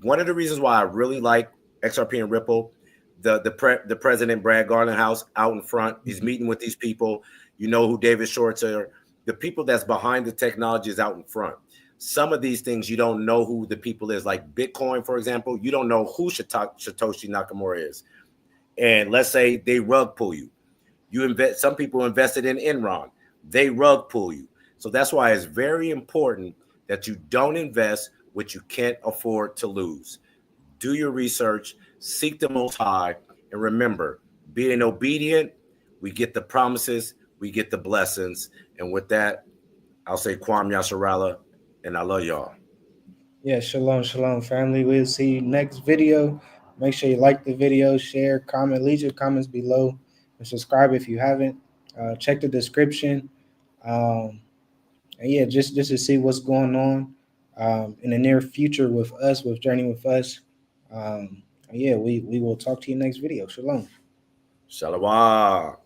One of the reasons why I really like XRP and Ripple, the president, Brad Garlinghouse, out in front, he's meeting with these people. You know who David Shorts are. The people that's behind the technology is out in front. Some of these things, you don't know who the people is. Like Bitcoin, for example, you don't know who Satoshi Nakamoto is. And let's say they rug pull you. Some people invested in Enron. They rug pull you. So that's why it's very important that you don't invest what you can't afford to lose. Do your research, seek the Most High, and remember, being obedient, we get the promises, we get the blessings. And with that, I'll say Kwam Yasharala, and I love y'all. Yeah, shalom, family. We'll see you next video. Make sure you like the video, share, comment, leave your comments below, and subscribe if you haven't. Check the description. And yeah, just to see what's going on in the near future with us, with Journey with Us. Yeah, we will talk to you next video. Shalom. Shalom.